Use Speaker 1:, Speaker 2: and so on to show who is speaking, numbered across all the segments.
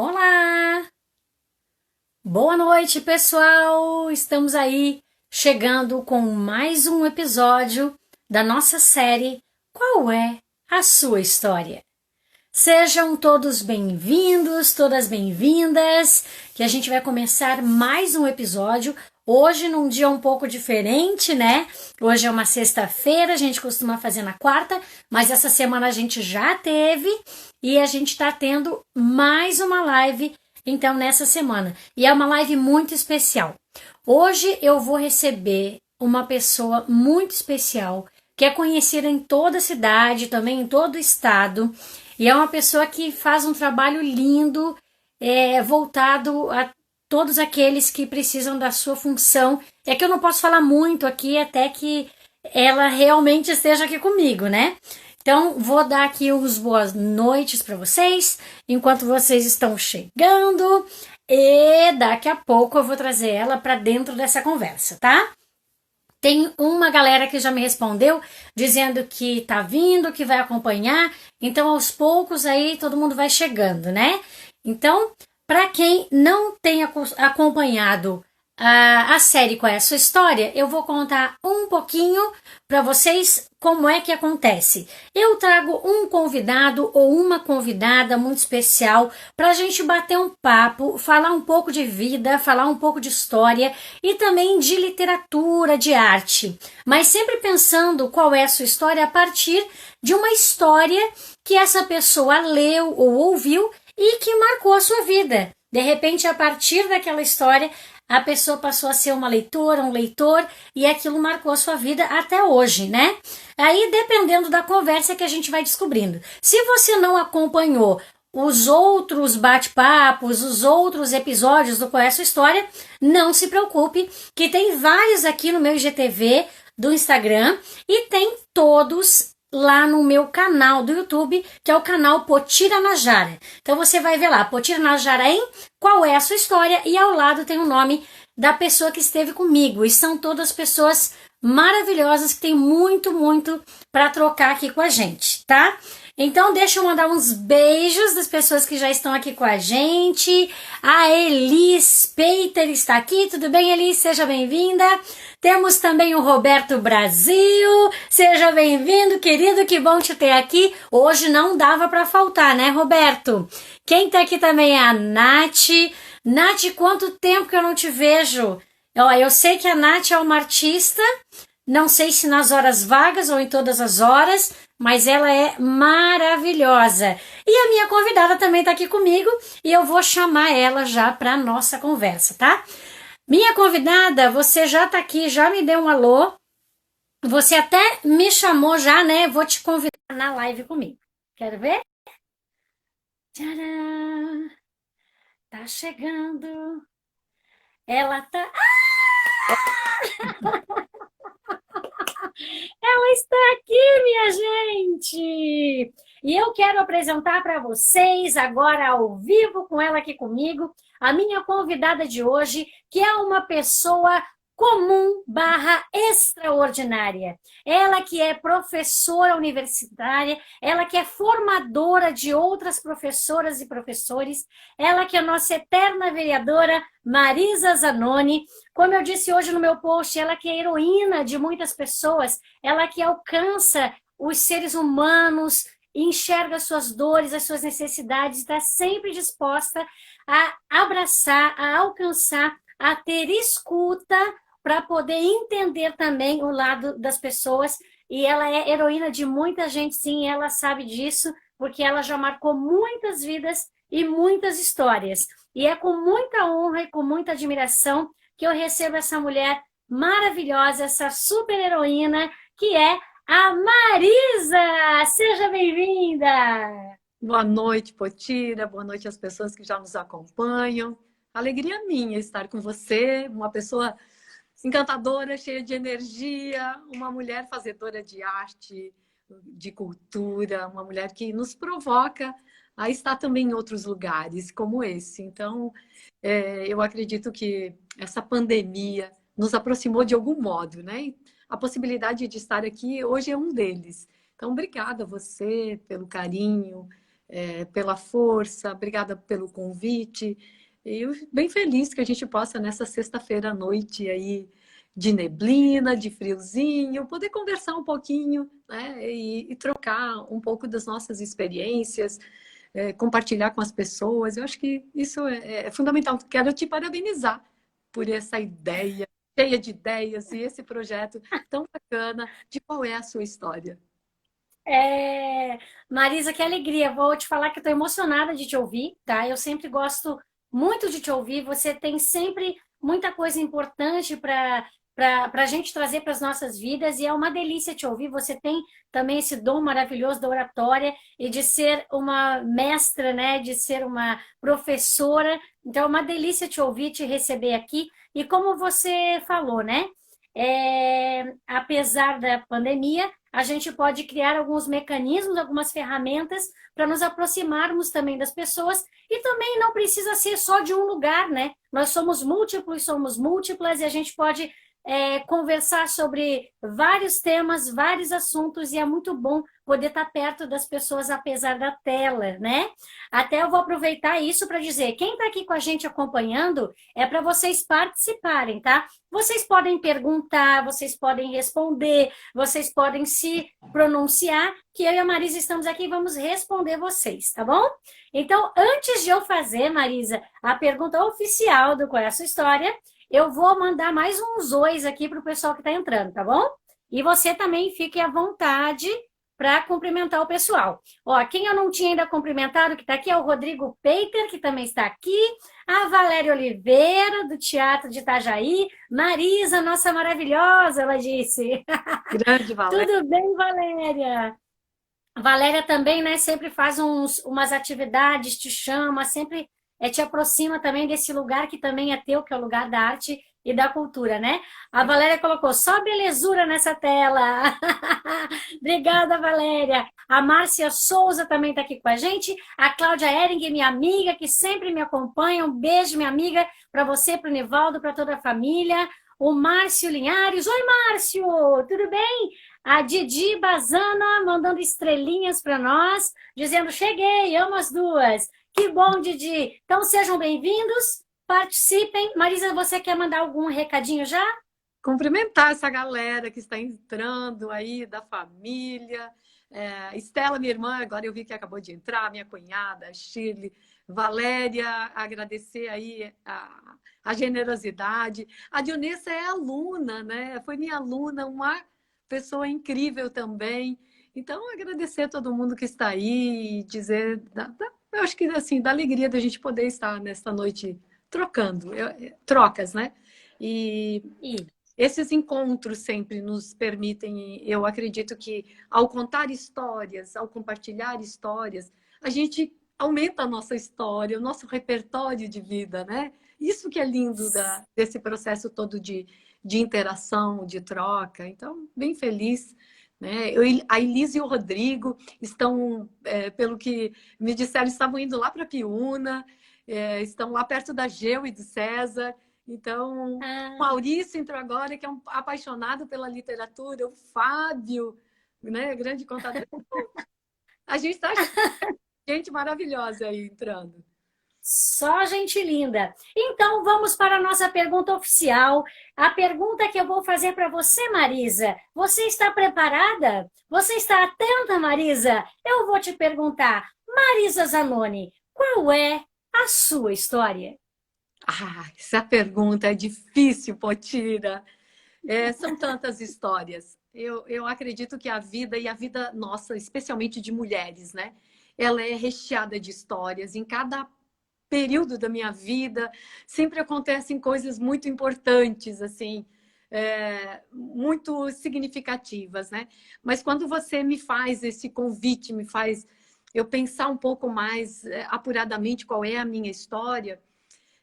Speaker 1: Olá! Boa noite, pessoal! Estamos aí chegando com mais um episódio da nossa série Qual é a sua história? Sejam todos bem-vindos, todas bem-vindas, que a gente vai começar mais um episódio. Hoje num dia um pouco diferente, né? Hoje é uma sexta-feira, a gente costuma fazer na quarta, mas essa semana a gente já teve e a gente tá tendo mais uma live, então, nessa semana. E é uma live muito especial. Hoje eu vou receber uma pessoa muito especial, que é conhecida em toda a cidade, também em todo o estado, e é uma pessoa que faz um trabalho lindo, voltado a todos aqueles que precisam da sua função. É que eu não posso falar muito aqui até que ela realmente esteja aqui comigo, né? Então, vou dar aqui os boas noites para vocês, enquanto vocês estão chegando, e daqui a pouco eu vou trazer ela para dentro dessa conversa, tá? Tem uma galera que já me respondeu dizendo que tá vindo, que vai acompanhar. Então, aos poucos aí todo mundo vai chegando, né? Então, para quem não tem acompanhado a série Qual é a sua história, eu vou contar um pouquinho para vocês como é que acontece. Eu trago um convidado ou uma convidada muito especial para a gente bater um papo, falar um pouco de vida, falar um pouco de história e também de literatura, de arte. Mas sempre pensando qual é a sua história a partir de uma história que essa pessoa leu ou ouviu e que marcou a sua vida. De repente, a partir daquela história, a pessoa passou a ser uma leitora, um leitor, e aquilo marcou a sua vida até hoje, né? Aí, dependendo da conversa que a gente vai descobrindo. Se você não acompanhou os outros bate-papos, os outros episódios do Qual é a Sua História, não se preocupe, que tem vários aqui no meu IGTV do Instagram, e tem todos lá no meu canal do YouTube, que é o canal Potira Najara. Então você vai ver lá, Potira Najara em Qual é a Sua História, e ao lado tem o nome da pessoa que esteve comigo, e são todas pessoas maravilhosas que tem muito, muito para trocar aqui com a gente, tá? Então deixa eu mandar uns beijos das pessoas que já estão aqui com a gente. A Elis Peiter está aqui, tudo bem, Elis? Seja bem-vinda. Temos também o Roberto Brasil, seja bem-vindo, querido, que bom te ter aqui. Hoje não dava para faltar, né, Roberto? Quem tá aqui também é a Nath. Nath, quanto tempo que eu não te vejo? Ó, eu sei que a Nath é uma artista, não sei se nas horas vagas ou em todas as horas, mas ela é maravilhosa. E a minha convidada também tá aqui comigo e eu vou chamar ela já para nossa conversa, tá? Minha convidada, você já tá aqui, já me deu um alô. Você até me chamou já, né? Vou te convidar na live comigo. Quero ver? Tcharam! Tá chegando. Ela tá... Ela está aqui, minha gente! E eu quero apresentar para vocês, agora ao vivo, com ela aqui comigo, a minha convidada de hoje, que é uma pessoa comum barra extraordinária. Ela que é professora universitária, ela que é formadora de outras professoras e professores, ela que é nossa eterna vereadora Marisa Zanoni. Como eu disse hoje no meu post, ela que é heroína de muitas pessoas, ela que alcança os seres humanos, enxerga suas dores, as suas necessidades, está sempre disposta a abraçar, a alcançar, a ter escuta para poder entender também o lado das pessoas. E ela é heroína de muita gente, sim, ela sabe disso, porque ela já marcou muitas vidas e muitas histórias. E é com muita honra e com muita admiração que eu recebo essa mulher maravilhosa, essa super heroína, que é a Marisa! Seja bem-vinda!
Speaker 2: Boa noite, Potira. Boa noite às pessoas que já nos acompanham. Alegria minha estar com você, uma pessoa encantadora, cheia de energia, uma mulher fazedora de arte, de cultura, uma mulher que nos provoca a estar também em outros lugares como esse. Então, eu acredito que essa pandemia nos aproximou de algum modo, né? E a possibilidade de estar aqui hoje é um deles. Então, obrigada a você pelo carinho, pela força, obrigada pelo convite. E eu bem feliz que a gente possa, nessa sexta-feira à noite, aí, de neblina, de friozinho, poder conversar um pouquinho, né? E trocar um pouco das nossas experiências, compartilhar com as pessoas. Eu acho que isso é fundamental. Quero te parabenizar por essa ideia, cheia de ideias, e esse projeto tão bacana. De qual é a sua história?
Speaker 1: Marisa, que alegria. Vou te falar que estou emocionada de te ouvir, tá? Eu sempre gosto muito de te ouvir. Você tem sempre muita coisa importante para a gente trazer para as nossas vidas e é uma delícia te ouvir. Você tem também esse dom maravilhoso da oratória e de ser uma mestra, né? De ser uma professora. Então é uma delícia te ouvir, te receber aqui. E como você falou, né? Apesar da pandemia, a gente pode criar alguns mecanismos, algumas ferramentas para nos aproximarmos também das pessoas e também não precisa ser só de um lugar, né? Nós somos múltiplos, somos múltiplas e a gente pode conversar sobre vários temas, vários assuntos e é muito bom poder estar perto das pessoas apesar da tela, né? Até eu vou aproveitar isso para dizer, quem está aqui com a gente acompanhando é para vocês participarem, tá? Vocês podem perguntar, vocês podem responder, vocês podem se pronunciar, que eu e a Marisa estamos aqui e vamos responder vocês, tá bom? Então, antes de eu fazer, Marisa, a pergunta oficial do Qual é a Sua História, eu vou mandar mais uns ois aqui para o pessoal que está entrando, tá bom? E você também fique à vontade para cumprimentar o pessoal. Ó, quem eu não tinha ainda cumprimentado, que está aqui, é o Rodrigo Peiter, que também está aqui, a Valéria Oliveira, do Teatro de Itajaí, Marisa, nossa maravilhosa, ela disse.
Speaker 2: Grande, Valéria.
Speaker 1: Tudo bem, Valéria? Valéria também, né, sempre faz umas atividades, te chama, sempre te aproxima também desse lugar que também é teu, que é o lugar da arte e da cultura, né? A Valéria colocou só belezura nessa tela. Obrigada, Valéria. A Márcia Souza também está aqui com a gente. A Cláudia Ering, minha amiga, que sempre me acompanha. Um beijo, minha amiga, para você, para o Nivaldo, para toda a família. O Márcio Linhares. Oi, Márcio, tudo bem? A Didi Bazana mandando estrelinhas para nós, dizendo: cheguei, amo as duas. Que bom, Didi. Então sejam bem-vindos, participem. Marisa, você quer mandar algum recadinho já?
Speaker 2: Cumprimentar essa galera que está entrando aí, da família. Estela, minha irmã, agora eu vi que acabou de entrar, minha cunhada, Shirley, Valéria, agradecer aí a generosidade. A Dionessa é aluna, né? Foi minha aluna, uma pessoa incrível também. Então, agradecer a todo mundo que está aí e dizer, eu acho que assim, da alegria da gente poder estar nesta noite trocando, trocas, né? E esses encontros sempre nos permitem, eu acredito que ao contar histórias, ao compartilhar histórias, a gente aumenta a nossa história, o nosso repertório de vida, né? Isso que é lindo desse processo todo de interação, de troca. Então, bem feliz. Né? A Elise e o Rodrigo estão, pelo que me disseram, estavam indo lá para Piúna, estão lá perto da Geu e do César. Então, o Maurício entrou agora, que é um apaixonado pela literatura, o Fábio, né? Grande contador. A gente está gente maravilhosa aí entrando.
Speaker 1: Só gente linda. Então, vamos para a nossa pergunta oficial. A pergunta que eu vou fazer para você, Marisa. Você está preparada? Você está atenta, Marisa? Eu vou te perguntar, Marisa Zanoni, qual é a sua história?
Speaker 2: Essa pergunta é difícil, Potira. São tantas histórias. Eu acredito que a vida, e a vida nossa, especialmente de mulheres, né? Ela é recheada de histórias. Em cada período da minha vida, sempre acontecem coisas muito importantes, assim, muito significativas, né? Mas quando você me faz esse convite, me faz eu pensar um pouco mais apuradamente qual é a minha história,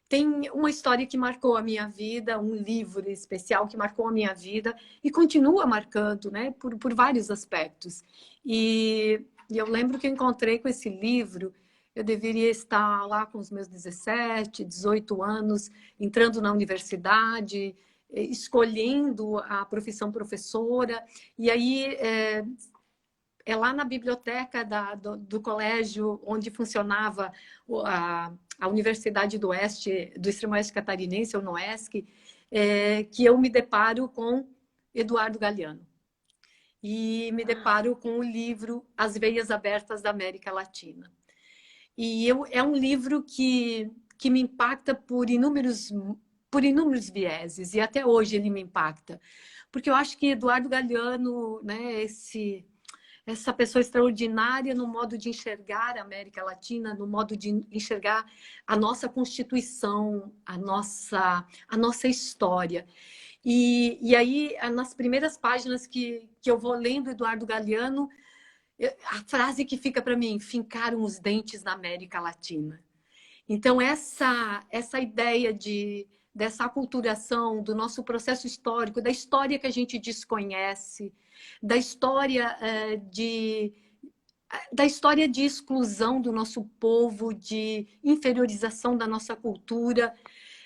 Speaker 2: tem uma história que marcou a minha vida, um livro especial que marcou a minha vida e continua marcando, né? Por vários aspectos. E eu lembro que eu encontrei com esse livro. Eu deveria estar lá com os meus 17, 18 anos, entrando na universidade, escolhendo a profissão professora. E aí é lá na biblioteca do colégio onde funcionava a Universidade do Oeste, do Extremo Oeste Catarinense, ou NOESC, que eu me deparo com Eduardo Galeano. E me deparo com o livro As Veias Abertas da América Latina. E é um livro que me impacta por inúmeros vieses, e até hoje ele me impacta. Porque eu acho que Eduardo Galeano, né, essa pessoa extraordinária no modo de enxergar a América Latina, no modo de enxergar a nossa Constituição, a nossa história. E aí, nas primeiras páginas que eu vou lendo Eduardo Galeano, a frase que fica para mim: fincaram os dentes na América Latina. Então, essa ideia dessa aculturação do nosso processo histórico, da história que a gente desconhece, da história de exclusão do nosso povo, de inferiorização da nossa cultura.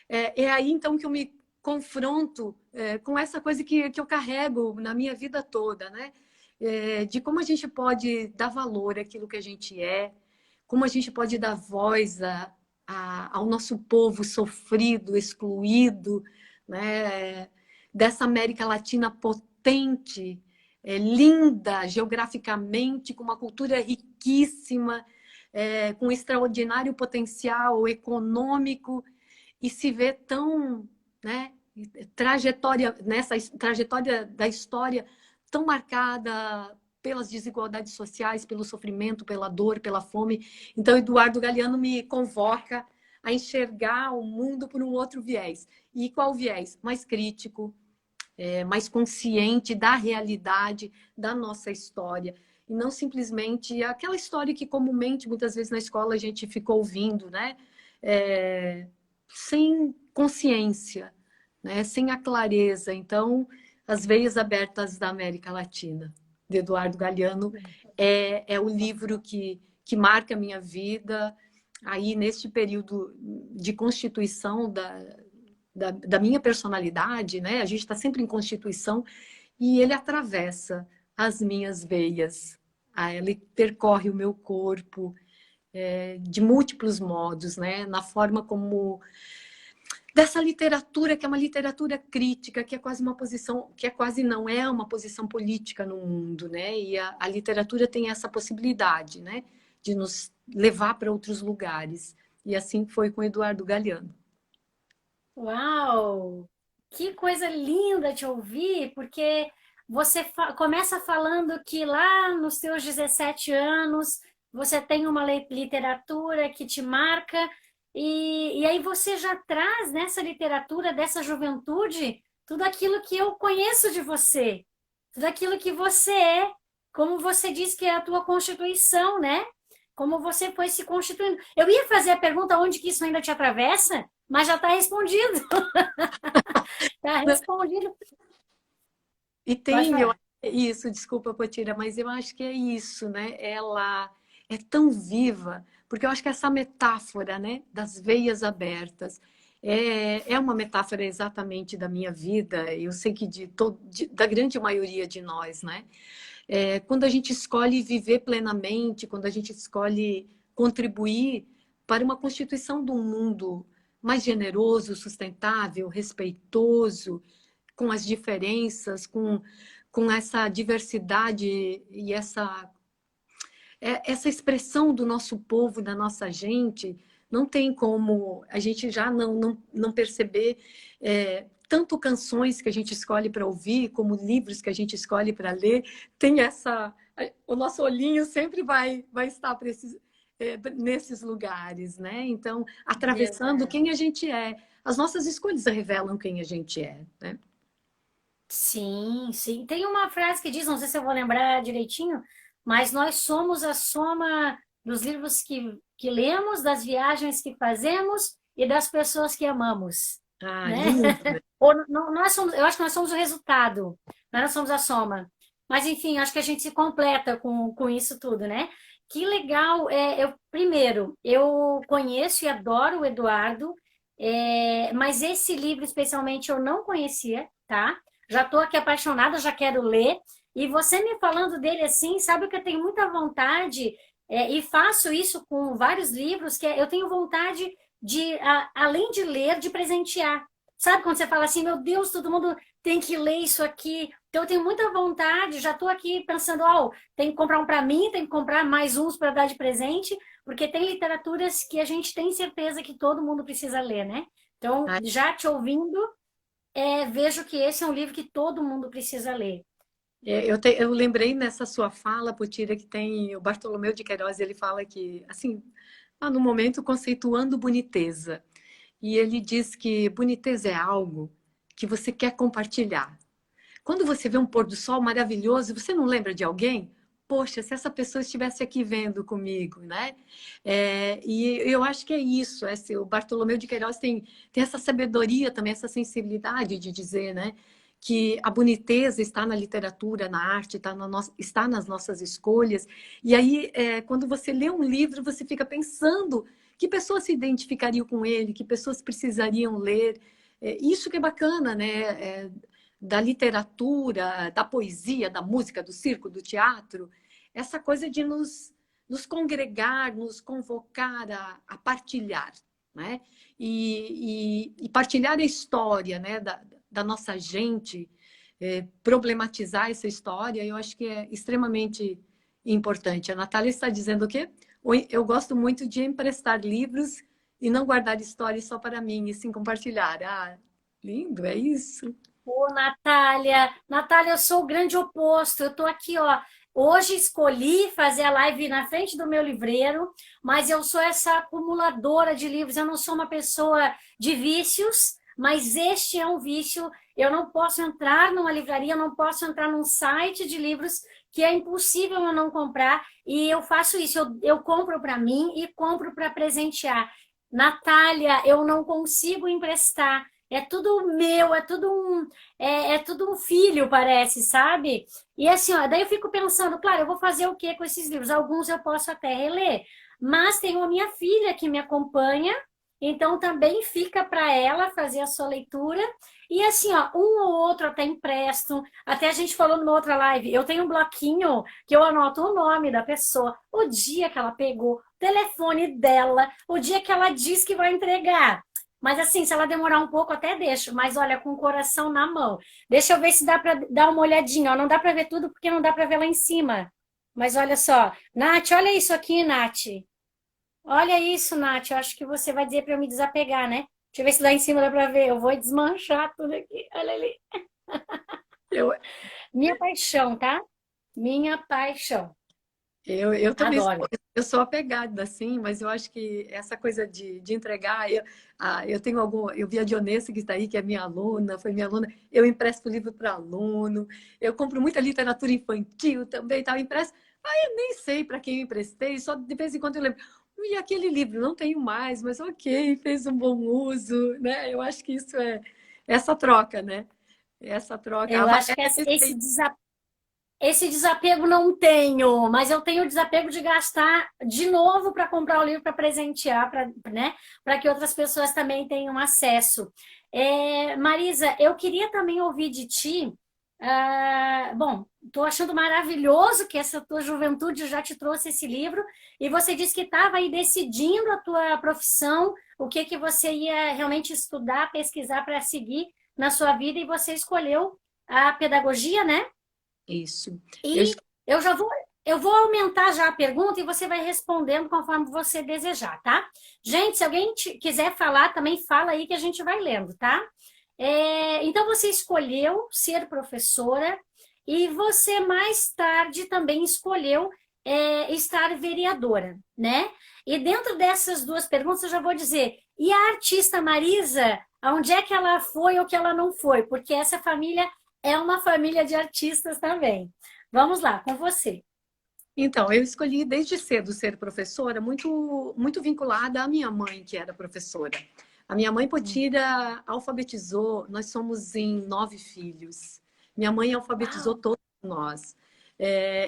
Speaker 2: É aí, então, que eu me confronto com essa coisa que eu carrego na minha vida toda, né? De como a gente pode dar valor àquilo que a gente é, como a gente pode dar voz ao nosso povo sofrido, excluído, né? Dessa América Latina potente, linda geograficamente, com uma cultura riquíssima, com extraordinário potencial econômico, e se vê tão, né, nessa trajetória da história tão marcada pelas desigualdades sociais, pelo sofrimento, pela dor, pela fome. Então, Eduardo Galeano me convoca a enxergar o mundo por um outro viés. E qual viés? Mais crítico, mais consciente da realidade da nossa história. E não simplesmente aquela história que comumente, muitas vezes na escola, a gente ficou ouvindo, né? Sem consciência, né? Sem a clareza. Então, As Veias Abertas da América Latina, de Eduardo Galeano, é o livro que marca a minha vida. Aí, neste período de constituição da minha personalidade, né? A gente está sempre em constituição, e ele atravessa as minhas veias. Ele percorre o meu corpo de múltiplos modos, né? Na forma como dessa literatura, que é uma literatura crítica, que é quase uma posição, que quase não é uma posição política no mundo, né? E a literatura tem essa possibilidade, né? De nos levar para outros lugares. E assim foi com Eduardo Galeano.
Speaker 1: Uau! Que coisa linda te ouvir, porque você começa falando que lá nos seus 17 anos você tem uma literatura que te marca, e aí você já traz nessa literatura dessa juventude tudo aquilo que eu conheço de você, tudo aquilo que você é, como você diz que é a tua constituição, né? Como você foi se constituindo. Eu ia fazer a pergunta onde que isso ainda te atravessa, mas já está respondido. Está respondido.
Speaker 2: E
Speaker 1: Pode
Speaker 2: tem,
Speaker 1: falar.
Speaker 2: isso, desculpa, Potira, mas eu acho que é isso, né? Ela é tão viva, porque eu acho que essa metáfora, né, das veias abertas, é uma metáfora exatamente da minha vida. Eu sei que da grande maioria de nós, né? Quando a gente escolhe viver plenamente, quando a gente escolhe contribuir para uma constituição de um mundo mais generoso, sustentável, respeitoso, com as diferenças, com essa diversidade e essa expressão do nosso povo, da nossa gente, não tem como a gente já não perceber tanto canções que a gente escolhe para ouvir, como livros que a gente escolhe para ler, tem o nosso olhinho sempre vai estar nesses lugares, né? Então, atravessando
Speaker 1: Verdade.
Speaker 2: quem a gente é. As nossas escolhas revelam quem a gente é, né?
Speaker 1: Sim, sim. Tem uma frase que diz, não sei se eu vou lembrar direitinho, mas nós somos a soma dos livros que lemos, das viagens que fazemos e das pessoas que amamos,
Speaker 2: Ah,
Speaker 1: né?
Speaker 2: lindo, né?
Speaker 1: Ou nós somos, eu acho que nós somos o resultado, nós não somos a soma. Mas enfim, acho que a gente se completa com isso tudo, né? Que legal. Primeiro, eu conheço e adoro o Eduardo, mas esse livro especialmente eu não conhecia, tá? Já estou aqui apaixonada, já quero ler. E você me falando dele assim, sabe que eu tenho muita vontade, e faço isso com vários livros, que eu tenho vontade de, além de ler, de presentear. Sabe quando você fala assim, meu Deus, todo mundo tem que ler isso aqui. Então eu tenho muita vontade, já estou aqui pensando, ó, tem que comprar um para mim, tem que comprar mais uns para dar de presente, porque tem literaturas que a gente tem certeza que todo mundo precisa ler, né? Então,
Speaker 2: Ai,
Speaker 1: já te ouvindo, vejo que esse é um livro que todo mundo precisa ler.
Speaker 2: eu lembrei nessa sua fala, Potira, que tem o Bartolomeu de Queiroz, ele fala que, assim, no momento conceituando boniteza. E ele diz que boniteza é algo que você quer compartilhar. Quando você vê um pôr do sol maravilhoso, você não lembra de alguém? Poxa, se essa pessoa estivesse aqui vendo comigo, né? E eu acho que é isso. O Bartolomeu de Queiroz tem essa sabedoria também, essa sensibilidade de dizer, né? Que a boniteza está na literatura, na arte, está nas nossas escolhas. E aí, quando você lê um livro, você fica pensando que pessoas se identificariam com ele, que pessoas precisariam ler. Isso que é bacana, né? Da literatura, da poesia, da música, do circo, do teatro, essa coisa de nos congregar, nos convocar a partilhar, né? E partilhar a história, né? Da nossa gente, problematizar essa história, eu acho que é extremamente importante. A Natália está dizendo o quê? Eu gosto muito de emprestar livros e não guardar histórias só para mim, e sim compartilhar. Ah, lindo, é isso.
Speaker 1: Ô, Natália, Natália, eu sou o grande oposto. Eu tô aqui, ó. Hoje escolhi fazer a live na frente do meu livreiro, mas eu sou essa acumuladora de livros. Eu não sou uma pessoa de vícios, mas este é um vício. Eu não posso entrar numa livraria, eu não posso entrar num site de livros que é impossível eu não comprar. E eu faço isso. Eu compro para mim e compro para presentear. Natália, eu não consigo emprestar. É tudo meu, é tudo um filho, parece, sabe? E assim, ó, daí eu fico pensando, claro, eu vou fazer o que com esses livros? Alguns eu posso até reler, mas tenho a minha filha que me acompanha, então também fica para ela fazer a sua leitura. E assim, ó, um ou outro até empresto. Até a gente falou numa outra live, eu tenho um bloquinho que eu anoto o nome da pessoa, o dia que ela pegou, o telefone dela, o dia que ela diz que vai entregar. Mas assim, se ela demorar um pouco, até deixo. Mas olha, com o coração na mão. Deixa eu ver se dá para dar uma olhadinha. Ó. Não dá para ver tudo porque não dá para ver lá em cima. Mas olha só. Nath, olha isso aqui, Nath. Olha isso, Nath. Eu acho que você vai dizer para eu me desapegar, né? Deixa eu ver se lá em cima dá para ver. Eu vou desmanchar tudo aqui. Olha ali.
Speaker 2: Eu,
Speaker 1: Minha paixão, tá? Minha paixão.
Speaker 2: eu também
Speaker 1: Adoro.
Speaker 2: eu sou apegada, assim, mas eu acho que essa coisa de entregar, eu tenho eu vi a Dionessa que está aí, que é minha aluna, foi minha aluna, eu empresto livro para aluno, eu compro muita literatura infantil também, tal, empresto, eu nem sei para quem eu emprestei, só de vez em quando eu lembro, e aquele livro, não tenho mais, mas ok, fez um bom uso, né? Eu acho que isso é essa troca, né? Essa troca. A
Speaker 1: Eu acho que esse desapego não tenho, mas eu tenho o desapego de gastar de novo para comprar o livro para presentear, né, para que outras pessoas também tenham acesso. Marisa, eu queria também ouvir de ti. Bom, estou achando maravilhoso que essa tua juventude já te trouxe esse livro e você disse que estava aí decidindo a tua profissão, o que que você ia realmente estudar, pesquisar para seguir na sua vida e você escolheu a pedagogia, né?
Speaker 2: Isso. Eu
Speaker 1: E eu já vou, eu vou aumentar já a pergunta e você vai respondendo conforme você desejar, tá? Gente, se alguém quiser falar, também fala aí que a gente vai lendo, tá? Então você escolheu ser professora e você mais tarde também escolheu estar vereadora, né? E dentro dessas duas perguntas eu já vou dizer, e a artista Marisa, aonde é que ela foi ou que ela não foi? Porque essa família é uma família de artistas também. Vamos lá, com você.
Speaker 2: Então, eu escolhi desde cedo ser professora, muito vinculada à minha mãe, que era professora. A minha mãe Potira alfabetizou, nós somos em 9 filhos. Minha mãe alfabetizou
Speaker 1: Uau!
Speaker 2: todos nós.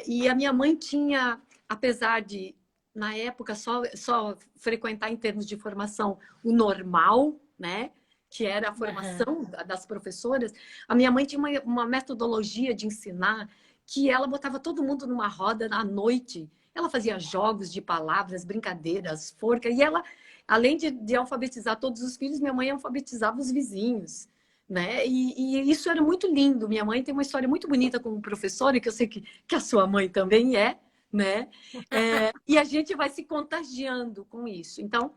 Speaker 2: E a minha mãe tinha, apesar de, na época, só frequentar em termos de formação o normal, né? Que era a
Speaker 1: Aham.
Speaker 2: formação das professoras, a minha mãe tinha uma metodologia de ensinar que ela botava todo mundo numa roda à noite. Ela fazia jogos de palavras, brincadeiras, forca. E ela, além de alfabetizar todos os filhos, minha mãe alfabetizava os vizinhos. Né? E isso era muito lindo. Minha mãe tem uma história muito bonita como professora, que eu sei que a sua mãe também é, né? E a gente vai se contagiando com isso. Então,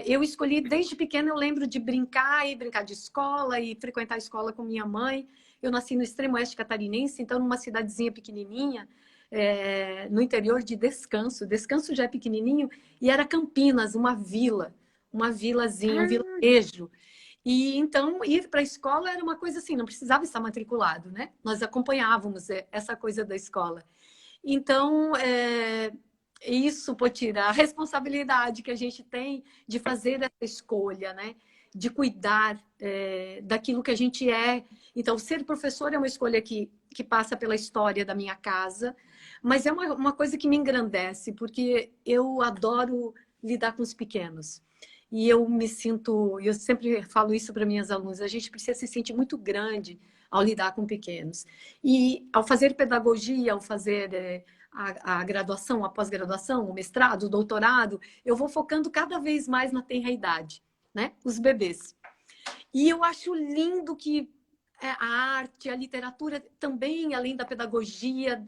Speaker 2: eu escolhi, desde pequena, eu lembro de brincar, e brincar de escola, e frequentar a escola com minha mãe. Eu nasci no extremo oeste catarinense, então numa cidadezinha pequenininha, no interior de Descanso. Descanso já é pequenininho, e era Campinas, uma vilazinha, um
Speaker 1: Ah,
Speaker 2: vilarejo. E então ir para a escola era uma coisa assim, não precisava estar matriculado, né? Nós acompanhávamos essa coisa da escola. Então, isso, Potira, a responsabilidade que a gente tem de fazer essa escolha, né? De cuidar daquilo que a gente é. Então, ser professor é uma escolha que passa pela história da minha casa, mas é uma coisa que me engrandece, porque eu adoro lidar com os pequenos. E eu sempre falo isso para minhas alunas, a gente precisa se sentir muito grande ao lidar com pequenos. E ao fazer pedagogia, ao fazer a graduação, a pós-graduação, o mestrado, o doutorado, eu vou focando cada vez mais na tenra idade, né? Os bebês. E eu acho lindo que a arte, a literatura também, além da pedagogia,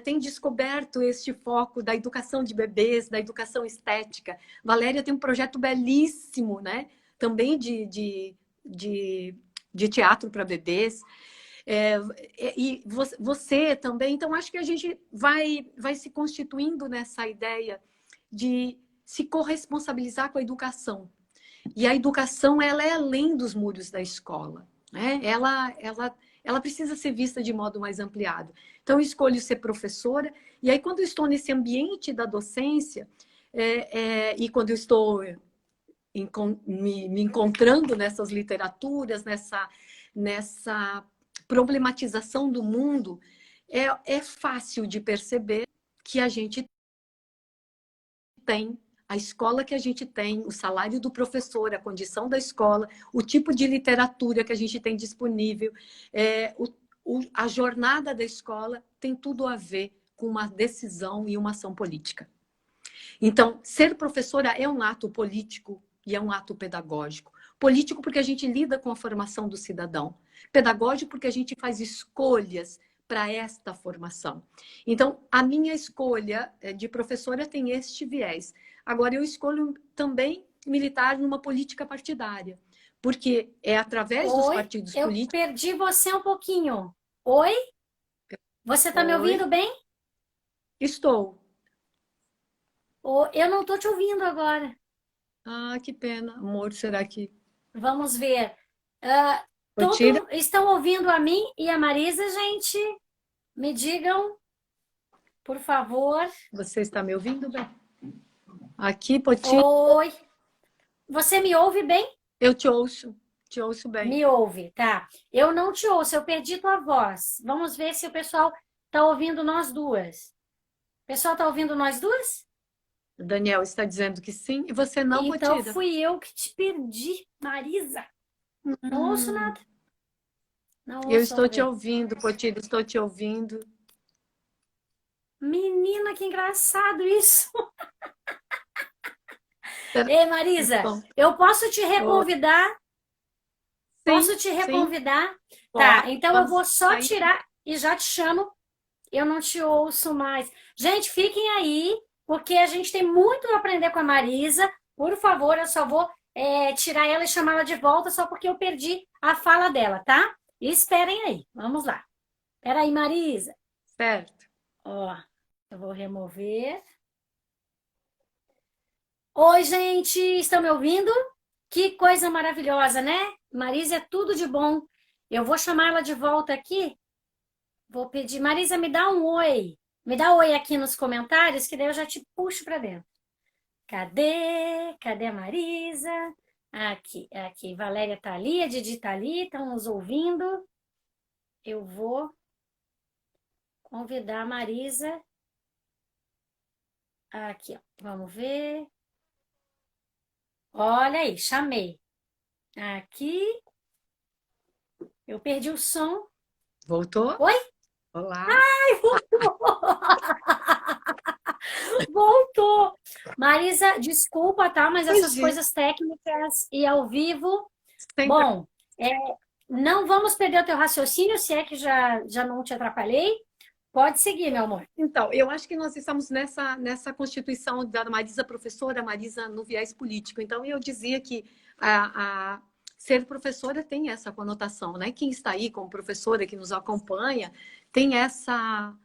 Speaker 2: tem descoberto este foco da educação de bebês, da educação estética. Valéria tem um projeto belíssimo, né? Também de teatro para bebês. E você também. Então, acho que a gente vai se constituindo nessa ideia de se corresponsabilizar com a educação. E a educação, ela é além dos muros da escola, né? Ela precisa ser vista de modo mais ampliado. Então, eu escolho ser professora, e aí, quando eu estou nesse ambiente da docência, e quando eu estou me encontrando nessas literaturas, nessa problematização do mundo, é fácil de perceber que a gente tem a escola que a gente tem, o salário do professor, a condição da escola, o tipo de literatura que a gente tem disponível, a jornada da escola tem tudo a ver com uma decisão e uma ação política. Então, ser professora é um ato político e é um ato pedagógico. Político porque a gente lida com a formação do cidadão. Pedagógico porque a gente faz escolhas para esta formação. Então, a minha escolha de professora tem este viés. Agora, eu escolho também militar numa política partidária, porque é através dos
Speaker 1: oi,
Speaker 2: partidos
Speaker 1: eu
Speaker 2: políticos.
Speaker 1: perdi você um pouquinho. Oi? Você está me
Speaker 2: Oi,
Speaker 1: ouvindo bem?
Speaker 2: estou.
Speaker 1: Eu não estou te ouvindo agora.
Speaker 2: Ah, que pena, amor, será que...
Speaker 1: Vamos ver.
Speaker 2: Potira,
Speaker 1: Estão ouvindo a mim e a Marisa, gente? Me digam, por favor.
Speaker 2: você está me ouvindo bem? Aqui, Potira,
Speaker 1: Oi. Você me ouve bem?
Speaker 2: eu te ouço bem.
Speaker 1: Me ouve, tá. Eu não te ouço, eu perdi tua voz. Vamos ver se o pessoal tá ouvindo nós duas. O pessoal tá ouvindo nós duas?
Speaker 2: O Daniel está dizendo que sim, e você não,
Speaker 1: Então
Speaker 2: Potira.
Speaker 1: fui eu que te perdi, Marisa. Não ouço
Speaker 2: Hum,
Speaker 1: nada. Não
Speaker 2: eu
Speaker 1: ouço,
Speaker 2: estou
Speaker 1: vamos
Speaker 2: te
Speaker 1: ver.
Speaker 2: ouvindo, Potira, estou te ouvindo.
Speaker 1: Menina, que engraçado isso.
Speaker 2: Será
Speaker 1: Ei,
Speaker 2: que
Speaker 1: Marisa,
Speaker 2: bom?
Speaker 1: eu posso te
Speaker 2: Oi.
Speaker 1: reconvidar?
Speaker 2: Sim,
Speaker 1: Posso te
Speaker 2: sim,
Speaker 1: reconvidar? Tá,
Speaker 2: pode,
Speaker 1: então eu
Speaker 2: vamos
Speaker 1: vou só
Speaker 2: sair.
Speaker 1: tirar e já te chamo. Eu não te ouço mais. Gente, fiquem aí, porque a gente tem muito a aprender com a Marisa. Por favor, eu só vou tirar ela e chamá-la de volta, só porque eu perdi a fala dela, tá? Esperem aí, vamos lá. Espera aí, Marisa.
Speaker 2: Certo.
Speaker 1: Ó, eu vou remover. Oi, gente, estão me ouvindo? Que coisa maravilhosa, né? Marisa é tudo de bom. Eu vou chamar ela de volta aqui. Vou pedir, Marisa, me dá um oi. Me dá um oi aqui nos comentários, que daí eu já te puxo para dentro. Cadê? Cadê a Marisa? Aqui, aqui. Valéria tá ali, a Didi tá ali, estão nos ouvindo. Eu vou convidar a Marisa. Aqui, ó. Vamos ver. Olha aí, chamei. Aqui. Eu perdi o som.
Speaker 2: Voltou?
Speaker 1: Oi?
Speaker 2: Olá.
Speaker 1: Voltou! Marisa, desculpa, tá? Mas essas
Speaker 2: Imagina,
Speaker 1: coisas técnicas e ao vivo.
Speaker 2: sempre.
Speaker 1: Bom, não vamos perder o teu raciocínio, se é que já não te atrapalhei. Pode seguir, meu amor.
Speaker 2: Então, eu acho que nós estamos nessa constituição da Marisa professora, Marisa no viés político. Então, eu dizia que a ser professora tem essa conotação, né? Quem está aí como professora, que nos acompanha, tem essa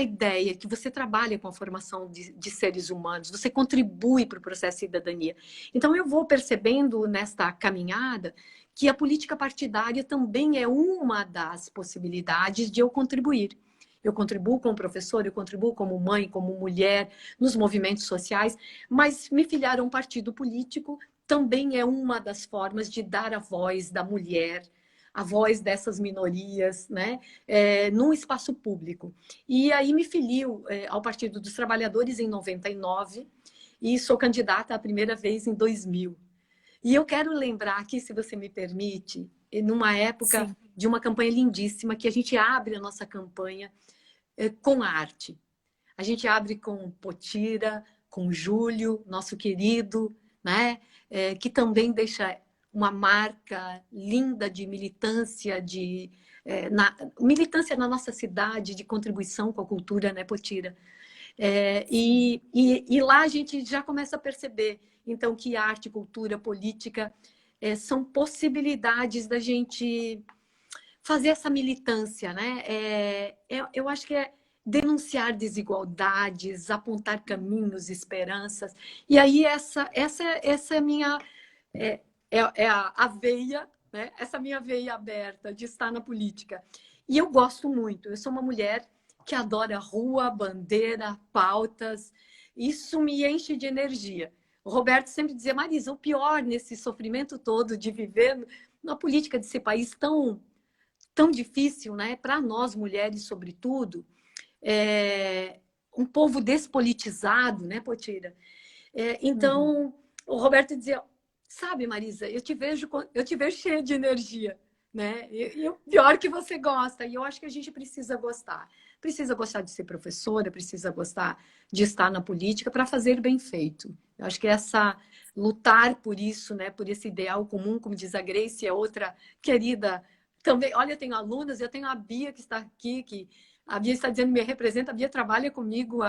Speaker 2: ideia que você trabalha com a formação de seres humanos, você contribui para o processo de cidadania. Então, eu vou percebendo nesta caminhada que a política partidária também é uma das possibilidades de eu contribuir. Eu contribuo como professor, eu contribuo como mãe, como mulher, nos movimentos sociais, mas me filiar a um partido político também é uma das formas de dar a voz da mulher, a voz dessas minorias, né, num espaço público. E aí me filio ao Partido dos Trabalhadores em 99 e sou candidata a primeira vez em 2000. E eu quero lembrar aqui, se você me permite, numa época
Speaker 1: Sim.
Speaker 2: de uma campanha lindíssima, que a gente abre a nossa campanha com arte. A gente abre com Potira, com Júlio, nosso querido, né? Que também deixa uma marca linda de militância, militância na nossa cidade, de contribuição com a cultura, né, Potira? E lá a gente já começa a perceber, então, que arte, cultura, política são possibilidades da gente fazer essa militância, né? Eu acho que é denunciar desigualdades, apontar caminhos, esperanças. E aí essa é a minha a veia, né? Essa minha veia aberta de estar na política. E eu gosto muito. Eu sou uma mulher que adora rua, bandeira, pautas. Isso me enche de energia. O Roberto sempre dizia, Marisa, o pior nesse sofrimento todo de viver na política desse país tão difícil, né? Para nós mulheres, sobretudo, um povo despolitizado, né, Potira?
Speaker 1: Uhum.
Speaker 2: Então, o Roberto dizia, sabe, Marisa, eu te vejo cheia de energia, né? E o pior que você gosta, e eu acho que a gente precisa gostar. Precisa gostar de ser professora, precisa gostar de estar na política para fazer bem feito. Eu acho que essa lutar por isso, né, por esse ideal comum, como diz a Grace, é outra querida também. Olha, eu tenho alunas, eu tenho a Bia que está aqui, que a Bia está dizendo me representa, a Bia trabalha comigo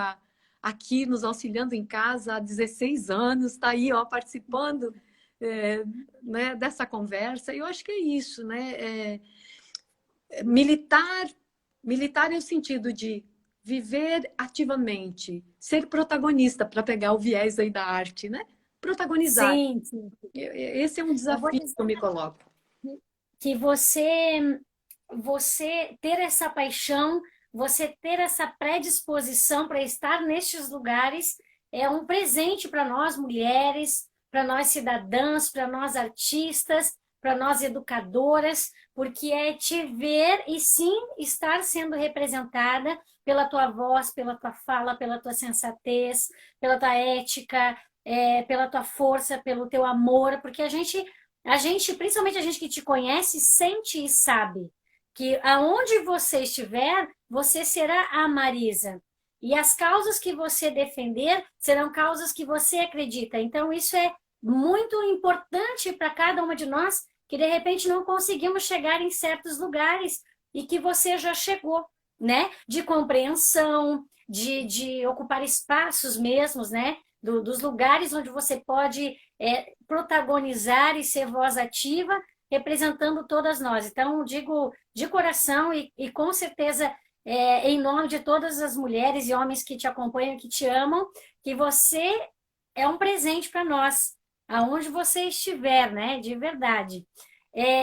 Speaker 2: aqui nos auxiliando em casa há 16 anos, está aí ó, participando né, dessa conversa. E eu acho que é isso, né? Militar é o sentido de viver ativamente, ser protagonista, para pegar o viés aí da arte, né? Protagonizar.
Speaker 1: Sim, sim.
Speaker 2: Esse é um
Speaker 1: Eu vou
Speaker 2: desafio que
Speaker 1: dizer
Speaker 2: eu me coloco.
Speaker 1: que você ter essa paixão, você ter essa predisposição para estar nestes lugares é um presente para nós mulheres, para nós cidadãs, para nós artistas, para nós educadoras, porque é te ver e sim estar sendo representada pela tua voz, pela tua fala, pela tua sensatez, pela tua ética, pela tua força, pelo teu amor, porque a gente, principalmente a gente que te conhece, sente e sabe que aonde você estiver, você será a Marisa. E as causas que você defender serão causas que você acredita. Então, isso é muito importante para cada uma de nós, que de repente não conseguimos chegar em certos lugares e que você já chegou, né? De compreensão, de ocupar espaços mesmos, né? Dos lugares onde você pode protagonizar e ser voz ativa, representando todas nós. Então, digo de coração e com certeza, em nome de todas as mulheres e homens que te acompanham, que te amam, que você é um presente para nós, aonde você estiver, né? De verdade.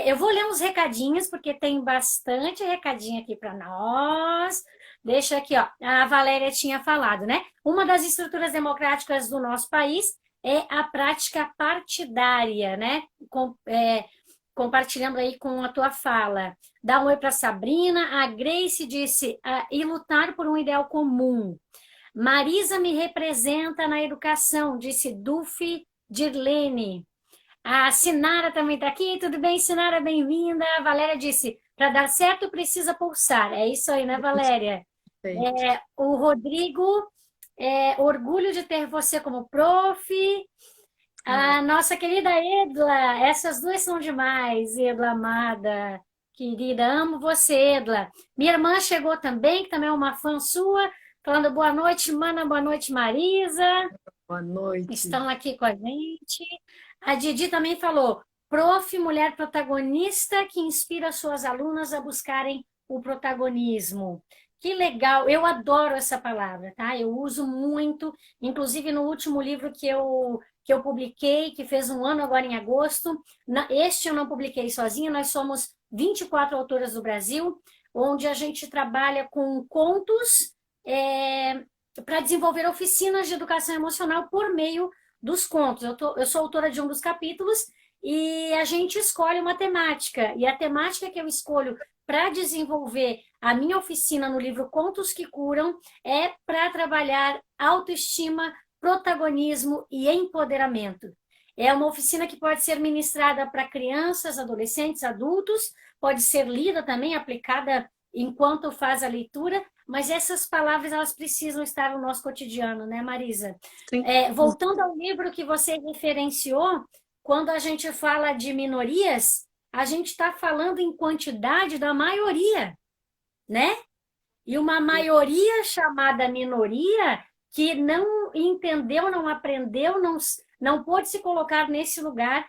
Speaker 1: Eu vou ler uns recadinhos, porque tem bastante recadinho aqui para nós. Deixa aqui, ó. A Valéria tinha falado, né? Uma das estruturas democráticas do nosso país é a prática partidária, né? Compartilhando aí com a tua fala. Dá um oi para Sabrina. A Grace disse, e lutar por um ideal comum. Marisa me representa na educação, disse Dufi Dirlene. A Sinara também está aqui. Tudo bem, Sinara? Bem-vinda. A Valéria disse, Para dar certo, precisa pulsar. É isso aí, né, Valéria?
Speaker 2: Perfeito.
Speaker 1: O Rodrigo, orgulho de ter você como prof.
Speaker 2: Ah,
Speaker 1: A nossa querida Edla, essas duas são demais, Edla amada, querida, amo você, Edla. Minha irmã chegou também, que também é uma fã sua, falando boa noite, Mana, boa noite, Marisa,
Speaker 2: boa noite.
Speaker 1: estão aqui com a gente. A Didi também falou, prof, mulher protagonista que inspira suas alunas a buscarem o protagonismo. Que legal, eu adoro essa palavra, tá? Eu uso muito, inclusive no último livro que eu publiquei, que fez um ano agora em agosto. Este eu não publiquei sozinha, nós somos 24 autoras do Brasil, onde a gente trabalha com contos para desenvolver oficinas de educação emocional por meio dos contos. Eu sou autora de um dos capítulos e a gente escolhe uma temática. E a temática que eu escolho para desenvolver a minha oficina no livro Contos que Curam é para trabalhar autoestima, protagonismo e empoderamento. É uma oficina que pode ser ministrada para crianças, adolescentes, adultos, pode ser lida também, aplicada enquanto faz a leitura, mas essas palavras elas precisam estar no nosso cotidiano, né, Marisa?
Speaker 2: Sim.
Speaker 1: Voltando ao livro que você referenciou, quando a gente fala de minorias, a gente está falando em quantidade da maioria, né? E uma maioria chamada minoria que não entendeu, não aprendeu, não pôde se colocar nesse lugar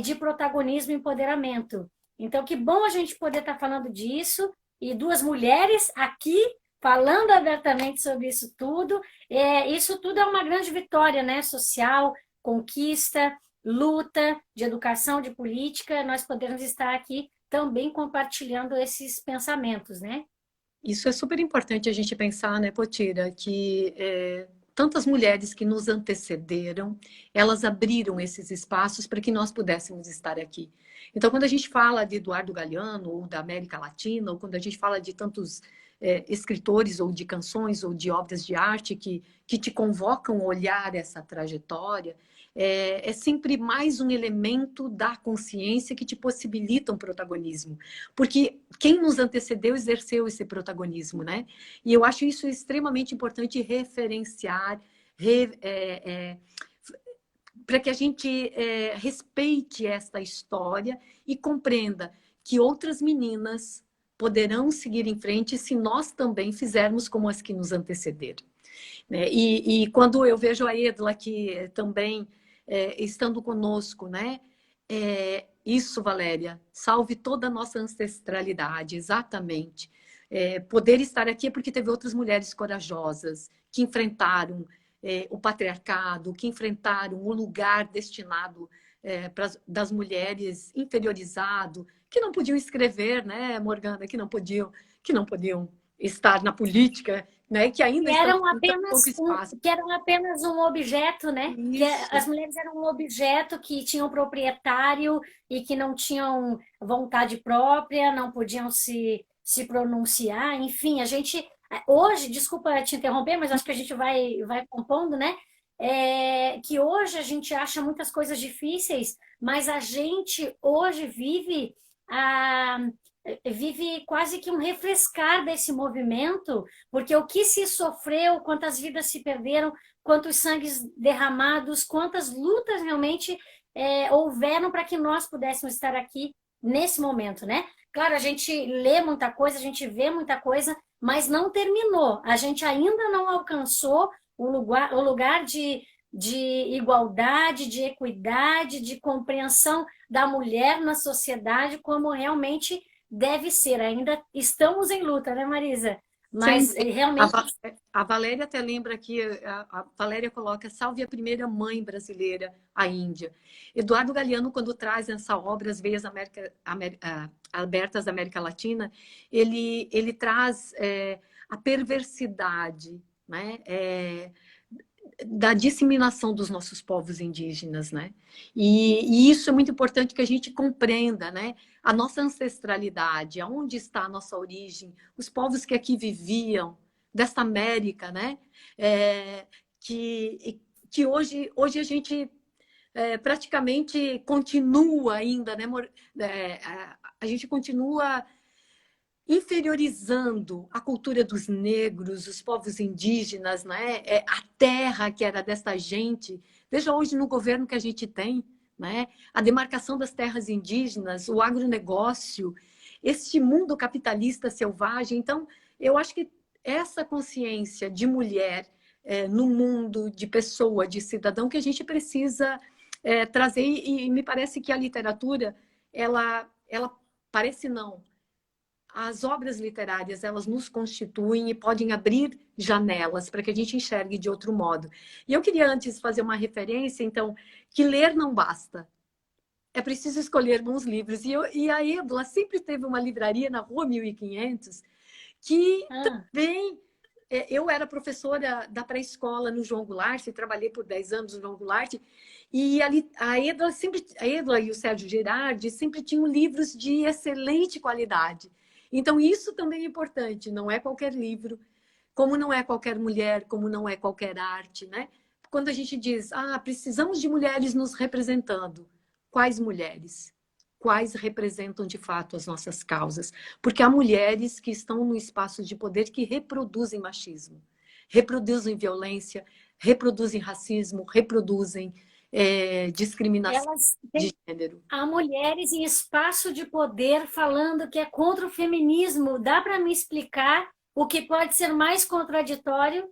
Speaker 1: de protagonismo e empoderamento. Então, que bom a gente poder estar falando disso e duas mulheres aqui falando abertamente sobre isso tudo. Isso tudo é uma grande vitória, né? Social, conquista, luta de educação, de política. Nós podemos estar aqui também compartilhando esses pensamentos, né?
Speaker 2: Isso é super importante a gente pensar, né, Potira, que tantas mulheres que nos antecederam, elas abriram esses espaços para que nós pudéssemos estar aqui. Então, quando a gente fala de Eduardo Galeano, ou da América Latina, ou quando a gente fala de tantos escritores, ou de canções, ou de obras de arte que te convocam a olhar essa trajetória, é sempre mais um elemento da consciência que te possibilita um protagonismo. Porque quem nos antecedeu exerceu esse protagonismo, né? E eu acho isso extremamente importante referenciar, para que a gente respeite esta história e compreenda que outras meninas poderão seguir em frente se nós também fizermos como as que nos antecederam. Né? E quando eu vejo a Edla aqui também estando conosco, né? Isso, Valéria, salve toda a nossa ancestralidade, exatamente. Poder estar aqui é porque teve outras mulheres corajosas que enfrentaram o patriarcado, que enfrentaram o lugar destinado das mulheres inferiorizado, que não podiam escrever, né, Morgana, que não podiam estar na política, né, que ainda estão com tão pouco espaço.
Speaker 1: Que eram apenas um objeto, né?
Speaker 2: Isso.
Speaker 1: As mulheres eram um objeto que tinham proprietário e que não tinham vontade própria, não podiam se pronunciar, enfim, a gente hoje, desculpa te interromper, mas acho que a gente vai compondo, né? Que hoje a gente acha muitas coisas difíceis, mas a gente hoje a, vive quase que um refrescar desse movimento, porque o que se sofreu, quantas vidas se perderam, quantos sangues derramados, quantas lutas realmente houveram para que nós pudéssemos estar aqui nesse momento, né? Claro, a gente lê muita coisa, a gente vê muita coisa, mas não terminou. A gente ainda não alcançou o lugar de igualdade, de equidade, de compreensão da mulher na sociedade como realmente deve ser. Ainda estamos em luta, né, Marisa?
Speaker 2: Sim,
Speaker 1: Mas
Speaker 2: a,
Speaker 1: realmente.
Speaker 2: a Valéria até lembra que a Valéria coloca salve a primeira mãe brasileira, a Índia. Eduardo Galeano, quando traz essa obra, As Veias Abertas da América Latina, ele traz a perversidade, né? Da disseminação dos nossos povos indígenas, né? E isso é muito importante que a gente compreenda, né? A nossa ancestralidade, aonde está a nossa origem, os povos que aqui viviam, dessa América, né? Que hoje a gente praticamente continua ainda, né? A gente continua inferiorizando a cultura dos negros, os povos indígenas, né? A terra que era dessa gente. Veja hoje no governo que a gente tem, né? A demarcação das terras indígenas, o agronegócio, este mundo capitalista selvagem. Então, eu acho que essa consciência de mulher no mundo, de pessoa, de cidadão, que a gente precisa trazer, e me parece que a literatura, ela parece não, as obras literárias, elas nos constituem e podem abrir janelas para que a gente enxergue de outro modo. E eu queria antes fazer uma referência, então, que ler não basta. É preciso escolher bons livros. E a Ébula sempre teve uma livraria na Rua 1500 que
Speaker 1: Ah,
Speaker 2: também... Eu era professora da pré-escola no João Goulart, trabalhei por 10 anos no João Goulart, e ali, a Ébula e o Sérgio Girardi sempre tinham livros de excelente qualidade. Então, isso também é importante, não é qualquer livro, como não é qualquer mulher, como não é qualquer arte, né? Quando a gente diz, precisamos de mulheres nos representando, quais mulheres? Quais representam de fato as nossas causas? Porque há mulheres que estão no espaço de poder que reproduzem machismo, reproduzem violência, reproduzem racismo, reproduzem discriminação
Speaker 1: elas
Speaker 2: de
Speaker 1: têm
Speaker 2: gênero.
Speaker 1: há mulheres em espaço de poder falando que é contra o feminismo. Dá para me explicar o que pode ser mais contraditório?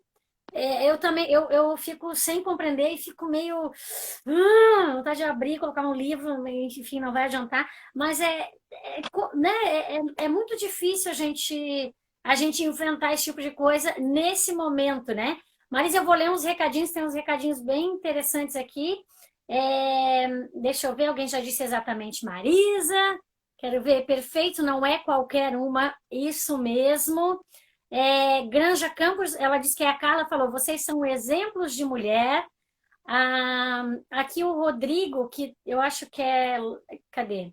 Speaker 1: Eu também, eu fico sem compreender e fico meio vontade de abrir, colocar um livro, enfim, não vai adiantar. Mas né, é muito difícil a gente enfrentar esse tipo de coisa nesse momento, né? Mas eu vou ler uns recadinhos, tem uns recadinhos bem interessantes aqui. Deixa eu ver, alguém já disse exatamente Marisa. Quero ver, perfeito, não é qualquer uma, isso mesmo. Granja Campos, ela disse que a Carla falou, vocês são exemplos de mulher. Aqui o Rodrigo, que eu acho que é. Cadê?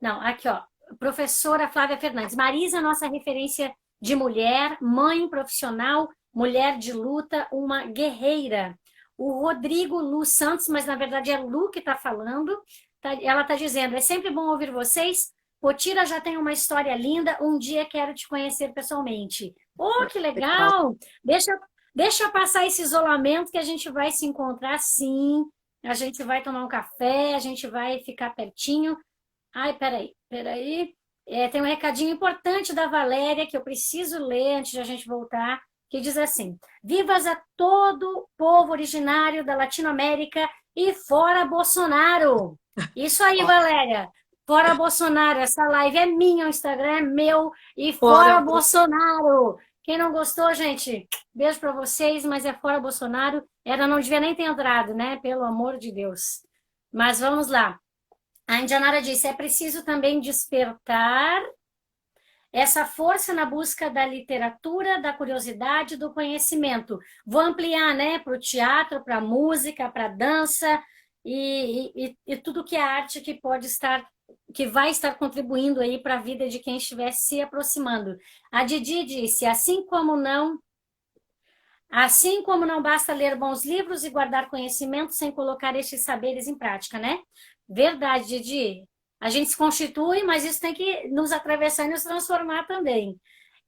Speaker 1: Não, aqui, ó. Professora Flávia Fernandes. Marisa, nossa referência de mulher, mãe profissional, mulher de luta, uma guerreira. O Rodrigo Lu Santos, mas na verdade é Lu que está falando. Ela está dizendo: é sempre bom ouvir vocês. Potira já tem uma história linda. Um dia quero te conhecer pessoalmente. Oh, que
Speaker 2: Legal.
Speaker 1: legal! Deixa passar esse isolamento que a gente vai se encontrar sim. A gente vai tomar um café, a gente vai ficar pertinho. Ai, peraí. Tem um recadinho importante da Valéria que eu preciso ler antes de a gente voltar, que diz assim: Vivas a todo povo originário da Latinoamérica e fora Bolsonaro! Isso aí, Valéria! Fora Bolsonaro! Essa live é minha, o Instagram é meu e
Speaker 2: Fora
Speaker 1: fora Bolsonaro! Quem não gostou, gente, beijo pra vocês, mas é fora Bolsonaro. Ela não devia nem ter entrado, né? Pelo amor de Deus. Mas vamos lá. A Indianara disse: é preciso também despertar essa força na busca da literatura, da curiosidade, do conhecimento. Vou ampliar, né, para o teatro, para a música, para a dança e tudo que é arte que pode estar, que vai estar contribuindo aí para a vida de quem estiver se aproximando. A Didi disse: assim como não basta ler bons livros e guardar conhecimento sem colocar estes saberes em prática, né? Verdade, Didi. A gente se constitui, mas isso tem que nos atravessar e nos transformar também.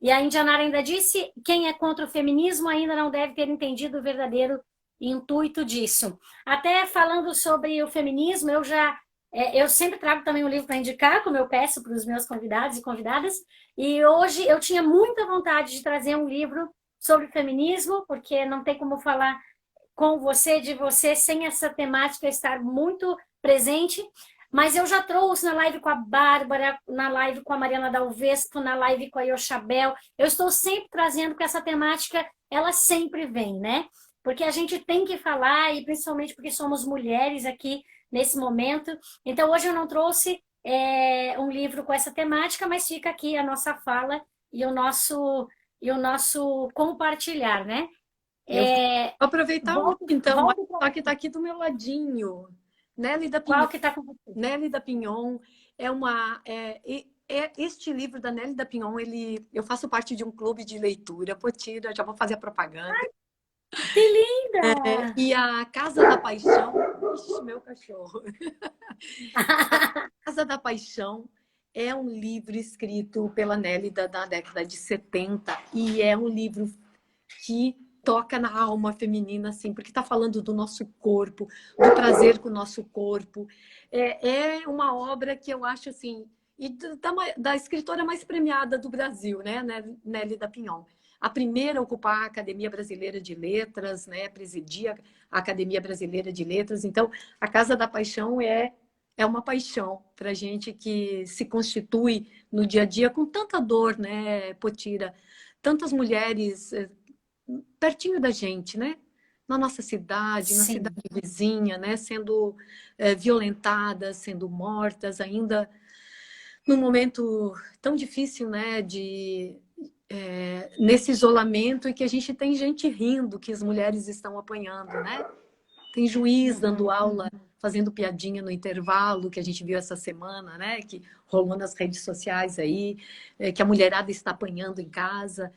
Speaker 1: E a Indianara ainda disse: quem é contra o feminismo ainda não deve ter entendido o verdadeiro intuito disso. Até falando sobre o feminismo, eu sempre trago também um livro para indicar, como eu peço para os meus convidados e convidadas. E hoje eu tinha muita vontade de trazer um livro sobre feminismo, porque não tem como falar com você, de você, sem essa temática estar muito presente. Mas eu já trouxe na live com a Bárbara, na live com a Mariana Dalvesco, na live com a Yoshabel. Eu estou sempre trazendo, porque essa temática, ela sempre vem, né? Porque a gente tem que falar, e principalmente porque somos mulheres aqui nesse momento. Então, hoje eu não trouxe um livro com essa temática, mas fica aqui a nossa fala e o nosso compartilhar, né?
Speaker 2: Eu vou aproveitar um,
Speaker 1: Volto,
Speaker 2: então,
Speaker 1: volto
Speaker 2: só
Speaker 1: para
Speaker 2: que está aqui do meu ladinho.
Speaker 1: qual que está com você?
Speaker 2: Nelly da Pinhon é uma. Este livro da Nelly da Pinhon, eu faço parte de um clube de leitura, Potira, já vou fazer a propaganda.
Speaker 1: Que linda!
Speaker 2: E a Casa da Paixão. Ixi, meu cachorro. A Casa da Paixão é um livro escrito pela Nélida da década de 70 e é um livro que toca na alma feminina, assim, porque está falando do nosso corpo, do prazer com o nosso corpo. É uma obra que eu acho, assim, e da escritora mais premiada do Brasil, né, Nélida Pinhon. A primeira a ocupar a Academia Brasileira de Letras, né, presidia a Academia Brasileira de Letras. Então, a Casa da Paixão é uma paixão para a gente que se constitui no dia a dia com tanta dor, né, Potira? Tantas mulheres pertinho da gente, né? Na nossa cidade, na cidade
Speaker 1: Sim.
Speaker 2: vizinha, né? Sendo violentadas, sendo mortas, ainda num momento tão difícil, né? Nesse isolamento e que a gente tem gente rindo que as mulheres estão apanhando, né? Tem juiz dando
Speaker 1: Uhum.
Speaker 2: aula, fazendo piadinha no intervalo, que a gente viu essa semana, né? Que rolou nas redes sociais aí, que a mulherada está apanhando em casa.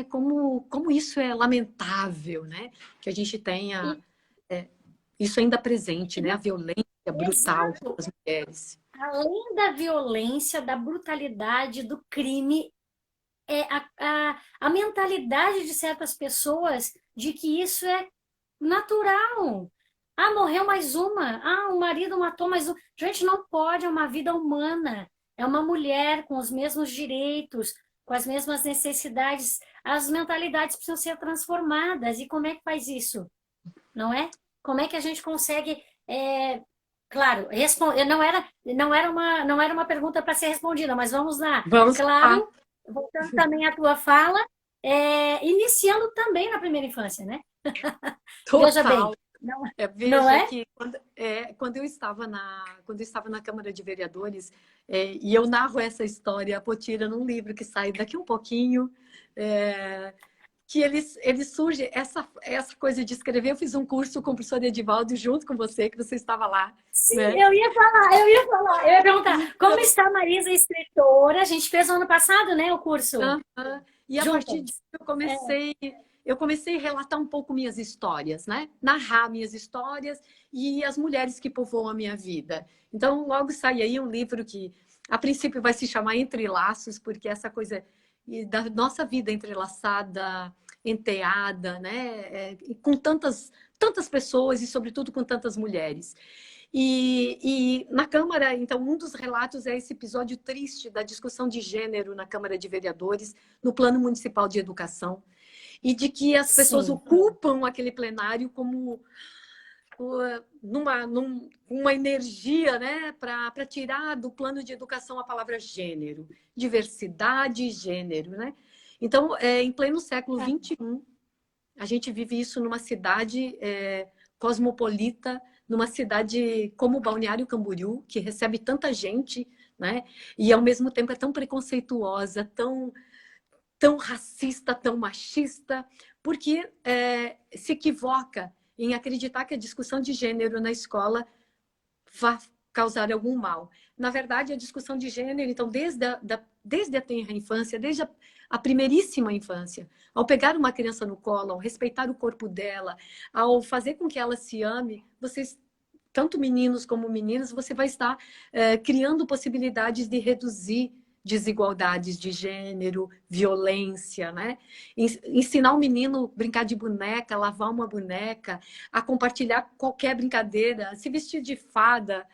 Speaker 2: Como isso é lamentável, né? Que a gente tenha
Speaker 1: E,
Speaker 2: isso ainda presente,
Speaker 1: e
Speaker 2: né? A violência brutal
Speaker 1: exato.
Speaker 2: das mulheres.
Speaker 1: Além da violência, da brutalidade, do crime, a mentalidade de certas pessoas de que isso é natural. Ah, morreu mais uma. Ah, o marido matou mais um. Gente, não pode, é uma vida humana. É uma mulher com os mesmos direitos, com as mesmas necessidades. As mentalidades precisam ser transformadas. E como é que faz isso? Não é? Como é que a gente consegue. Claro, não era uma pergunta para ser respondida, mas vamos lá.
Speaker 2: Vamos lá.
Speaker 1: Claro, voltando também à tua fala, iniciando também na primeira infância, né? Veja bem,
Speaker 2: Total.
Speaker 1: não, não
Speaker 2: Veja
Speaker 1: é?
Speaker 2: que quando eu estava na Câmara de Vereadores, e eu narro essa história, a Potira, num livro que sai daqui um pouquinho, é, que ele surge, essa coisa de escrever. Eu fiz um curso com o professor Edivaldo junto com você, que você estava lá,
Speaker 1: Sim,
Speaker 2: né?
Speaker 1: eu ia perguntar, como
Speaker 2: Então,
Speaker 1: está a Marisa escritora? A gente fez no ano passado, né, o curso
Speaker 2: aham. E a partir disso
Speaker 1: juntas.
Speaker 2: eu comecei a relatar um pouco minhas histórias, né? Narrar minhas histórias e as mulheres que povoam a minha vida. Então, logo sai aí um livro que, a princípio, vai se chamar Entre Laços, porque essa coisa da nossa vida entrelaçada, enteada, né? E com tantas pessoas e, sobretudo, com tantas mulheres. E na Câmara, então, um dos relatos é esse episódio triste da discussão de gênero na Câmara de Vereadores, no Plano Municipal de Educação, e de que as pessoas
Speaker 1: Sim,
Speaker 2: ocupam aquele plenário como uma energia, né, para tirar do plano de educação a palavra gênero, diversidade e gênero, né? Então, em pleno século XXI, a gente vive isso numa cidade cosmopolita, numa cidade como Balneário Camboriú, que recebe tanta gente, né? E ao mesmo tempo é tão preconceituosa, tão racista, tão machista, porque se equivoca em acreditar que a discussão de gênero na escola vai causar algum mal. Na verdade, a discussão de gênero, então, desde a tenra infância, desde a primeiríssima infância, ao pegar uma criança no colo, ao respeitar o corpo dela, ao fazer com que ela se ame, vocês, tanto meninos como meninas, você vai estar criando possibilidades de reduzir desigualdades de gênero, violência, né? Ensinar o menino a brincar de boneca, lavar uma boneca, a compartilhar qualquer brincadeira, se vestir de fada,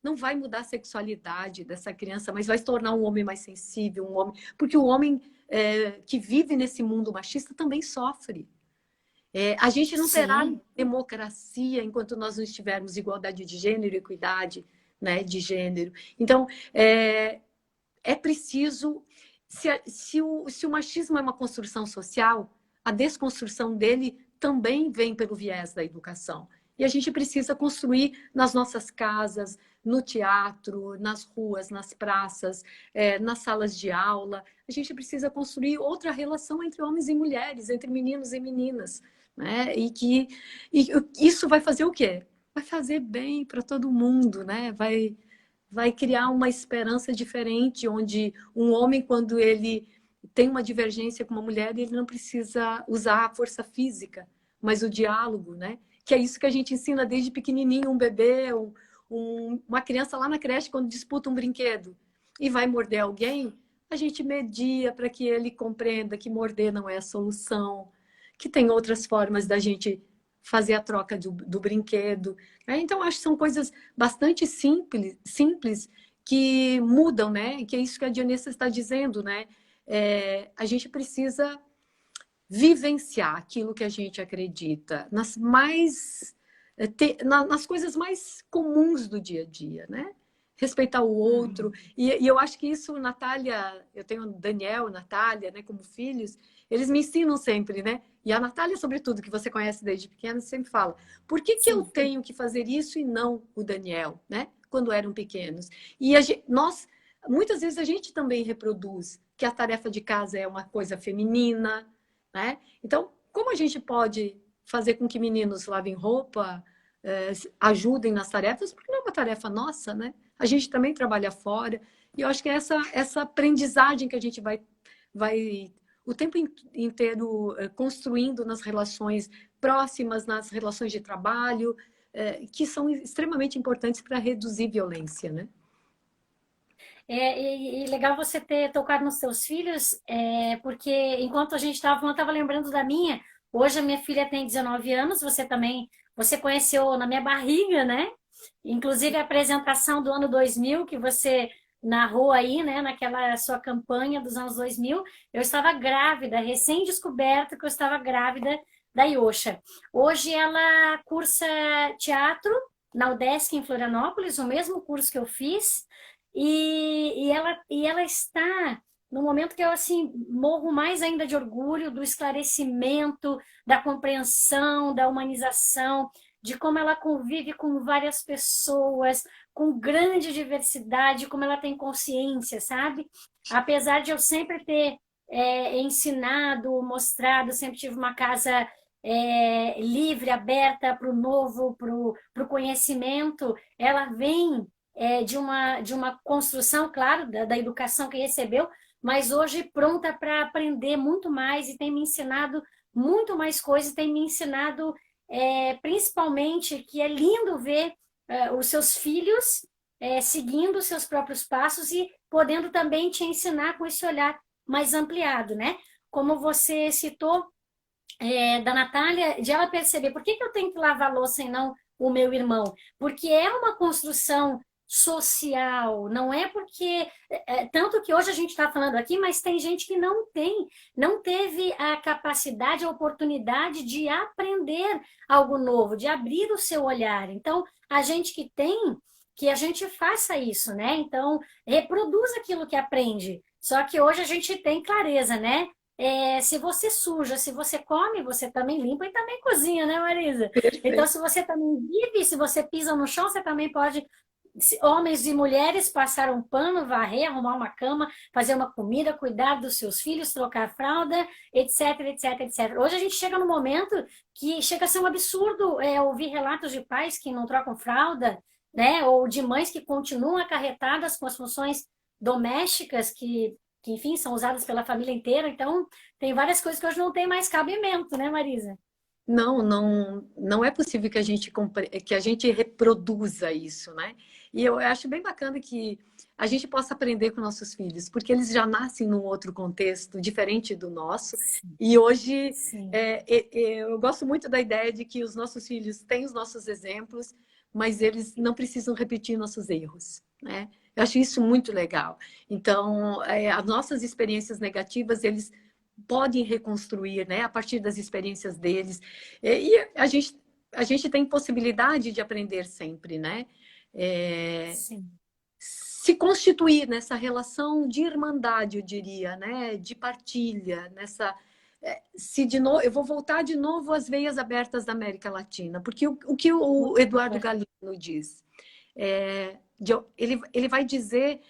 Speaker 2: não vai mudar a sexualidade dessa criança, mas vai se tornar um homem mais sensível, um homem, porque o homem que vive nesse mundo machista também sofre. A gente não terá
Speaker 1: sim,
Speaker 2: democracia enquanto nós não estivermos igualdade de gênero, equidade, né, de gênero. Então, é preciso. Se o machismo é uma construção social, a desconstrução dele também vem pelo viés da educação. E a gente precisa construir nas nossas casas, no teatro, nas ruas, nas praças, nas salas de aula. A gente precisa construir outra relação entre homens e mulheres, entre meninos e meninas. Né? E isso vai fazer o quê? Vai fazer bem para todo mundo, né? Vai criar uma esperança diferente, onde um homem, quando ele tem uma divergência com uma mulher, ele não precisa usar a força física, mas o diálogo, né? Que é isso que a gente ensina desde pequenininho, um bebê, uma criança lá na creche, quando disputa um brinquedo. e vai morder alguém, a gente media para que ele compreenda que morder não é a solução, que tem outras formas da gente fazer a troca do brinquedo. Né? Então, acho que são coisas bastante simples que mudam, né? Que é isso que a Dionessa está dizendo, né? A gente precisa vivenciar aquilo que a gente acredita nas coisas mais comuns do dia a dia, né? Respeitar o outro. E eu acho que isso, Natália, eu tenho Daniel, Natália, né, como filhos, eles me ensinam sempre, né? E a Natália, sobretudo, que você conhece desde pequena, sempre fala: por que que eu tenho que fazer isso e não o Daniel, né? Quando eram pequenos. E nós, muitas vezes, a gente também reproduz que a tarefa de casa é uma coisa feminina, né? Então, como a gente pode fazer com que meninos lavem roupa, ajudem nas tarefas? Porque não é uma tarefa nossa, né? A gente também trabalha fora. E eu acho que é essa aprendizagem que a gente vai o tempo inteiro construindo nas relações próximas, nas relações de trabalho, que são extremamente importantes para reduzir violência, né?
Speaker 1: E legal você ter tocado nos seus filhos, porque enquanto a gente estava falando, eu estava lembrando da minha. Hoje a minha filha tem 19 anos, você também, você conheceu na minha barriga, né? Inclusive a apresentação do ano 2000 que você narrou aí, né, naquela sua campanha dos anos 2000, eu estava grávida, recém-descoberta que eu estava grávida da Yosha. Hoje ela cursa teatro na UDESC em Florianópolis, o mesmo curso que eu fiz, e ela está no momento que eu assim morro mais ainda de orgulho do esclarecimento, da compreensão, da humanização, de como ela convive com várias pessoas, com grande diversidade, como ela tem consciência, sabe? Apesar de eu sempre ter ensinado, mostrado, sempre tive uma casa livre, aberta para o novo, para o conhecimento, ela vem de uma construção, claro, da educação que recebeu, mas hoje pronta para aprender muito mais e tem me ensinado muito mais coisas, tem me ensinado principalmente que é lindo ver os seus filhos seguindo os seus próprios passos e podendo também te ensinar com esse olhar mais ampliado, né? Como você citou da Natália, de ela perceber por que que eu tenho que lavar a louça e não o meu irmão? Porque é uma construção social, não é porque tanto que hoje a gente está falando aqui, mas tem gente que não teve a capacidade, a oportunidade de aprender algo novo, de abrir o seu olhar. Então, a gente que tem, que a gente faça isso, né? Então, reproduz aquilo que aprende. Só que hoje a gente tem clareza, né? Se você suja, se você come, você também limpa e também cozinha, né, Marisa? Então,
Speaker 2: Perfeito.
Speaker 1: se você também vive, se você pisa no chão, você também pode. Homens e mulheres passar um pano, varrer, arrumar uma cama, fazer uma comida, cuidar dos seus filhos, trocar fralda, etc, etc, etc. Hoje a gente chega no momento que chega a ser um absurdo ouvir relatos de pais que não trocam fralda, né? Ou de mães que continuam acarretadas com as funções domésticas que, enfim, são usadas pela família inteira. Então, tem várias coisas que hoje não tem mais cabimento, né, Marisa?
Speaker 2: Não é possível que a gente reproduza isso, né? E eu acho bem bacana que a gente possa aprender com nossos filhos, porque eles já nascem num outro contexto diferente do nosso. E hoje
Speaker 1: Sim.
Speaker 2: eu gosto muito da ideia de que os nossos filhos têm os nossos exemplos, mas eles não precisam repetir nossos erros, né? Eu acho isso muito legal. Então, as nossas experiências negativas, eles podem reconstruir, né, a partir das experiências deles. E a gente tem possibilidade de aprender sempre, né?
Speaker 1: Sim.
Speaker 2: Se constituir nessa relação de irmandade, eu diria, né? De partilha, se de novo, eu vou voltar de novo às veias abertas da América Latina, porque o que o Eduardo Galeano diz, ele vai dizer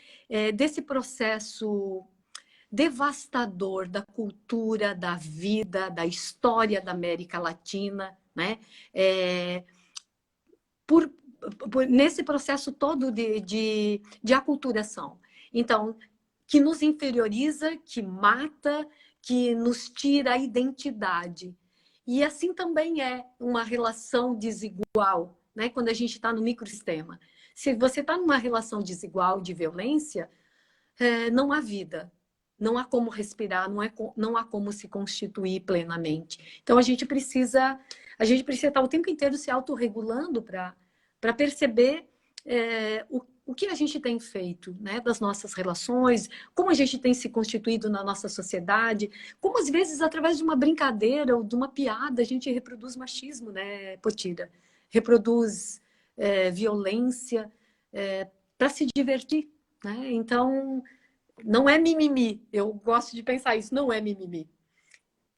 Speaker 2: desse processo devastador da cultura, da vida, da história da América Latina, né? Por, nesse processo todo de aculturação. Então, que nos inferioriza, que mata, que nos tira a identidade. E assim também é uma relação desigual, né? Quando a gente está no microsistema. Se você está numa relação desigual de violência, não há vida. Não há como respirar, não há como se constituir plenamente. Então, a gente precisa estar o tempo inteiro se autorregulando para perceber o que a gente tem feito, né, das nossas relações, como a gente tem se constituído na nossa sociedade, como às vezes através de uma brincadeira ou de uma piada a gente reproduz machismo, né, Potira? Reproduz violência para se divertir, né? Então, não é mimimi. Eu gosto de pensar isso, não é mimimi.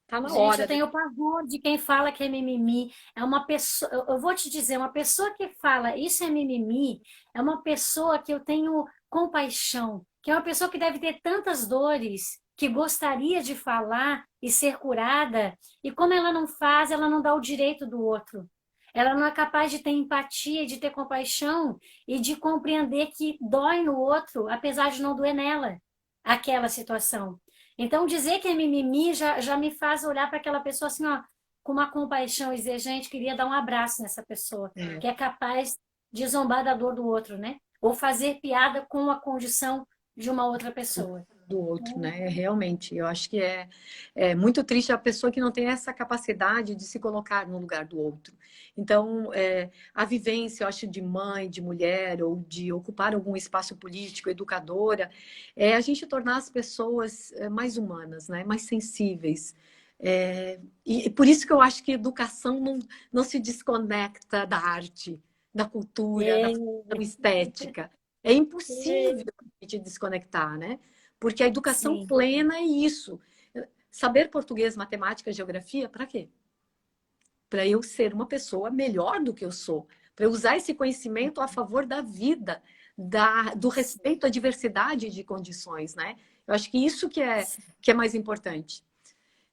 Speaker 2: Tá na
Speaker 1: Gente, eu
Speaker 2: hora.
Speaker 1: tenho pavor de quem fala que é mimimi. É uma pessoa, eu vou te dizer, uma pessoa que fala isso é mimimi, é uma pessoa que eu tenho compaixão, que é uma pessoa que deve ter tantas dores, que gostaria de falar e ser curada, e como ela não faz, ela não dá o direito do outro. Ela não é capaz de ter empatia, de ter compaixão e de compreender que dói no outro, apesar de não doer nela, aquela situação. Então, dizer que é mimimi já me faz olhar para aquela pessoa assim, ó, com uma compaixão e dizer, gente, queria dar um abraço nessa pessoa,
Speaker 2: É,
Speaker 1: que é capaz de zombar da dor do outro, né? Ou fazer piada com a condição de uma outra pessoa.
Speaker 2: do outro, né? Realmente, eu acho que é muito triste a pessoa que não tem essa capacidade de se colocar no lugar do outro. Então, a vivência, eu acho, de mãe, de mulher, ou de ocupar algum espaço político, educadora, é a gente tornar as pessoas mais humanas, né? Mais sensíveis. E por isso que eu acho que educação não se desconecta da arte, da cultura, da
Speaker 1: É,
Speaker 2: formação estética. É impossível a gente desconectar, né? Porque a educação
Speaker 1: sim.
Speaker 2: plena é isso. Saber português, matemática, geografia, para quê? Para eu ser uma pessoa melhor do que eu sou. Para eu usar esse conhecimento a favor da vida, do respeito à diversidade de condições, né? Eu acho que isso que é mais importante.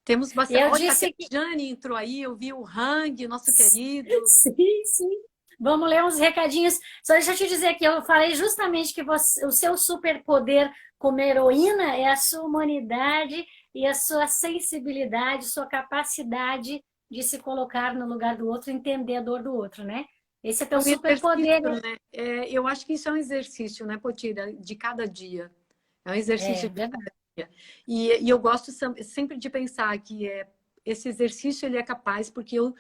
Speaker 2: Temos
Speaker 1: E
Speaker 2: bastante.
Speaker 1: eu
Speaker 2: Olha, até
Speaker 1: disse
Speaker 2: a
Speaker 1: que
Speaker 2: Jane entrou aí, eu vi o Hang, nosso querido.
Speaker 1: sim, sim. Vamos ler uns recadinhos. Só deixa eu te dizer que eu falei justamente que o seu superpoder como heroína é a sua humanidade e a sua sensibilidade, sua capacidade de se colocar no lugar do outro, entender a dor do outro, né? Esse é
Speaker 2: É
Speaker 1: teu
Speaker 2: um
Speaker 1: superpoder,
Speaker 2: exercício,
Speaker 1: né?
Speaker 2: né? Eu acho que isso é um exercício, né, Potira, de cada dia. É um exercício
Speaker 1: É,
Speaker 2: de
Speaker 1: verdade.
Speaker 2: cada dia. E eu gosto sempre de pensar que esse exercício ele é capaz porque eu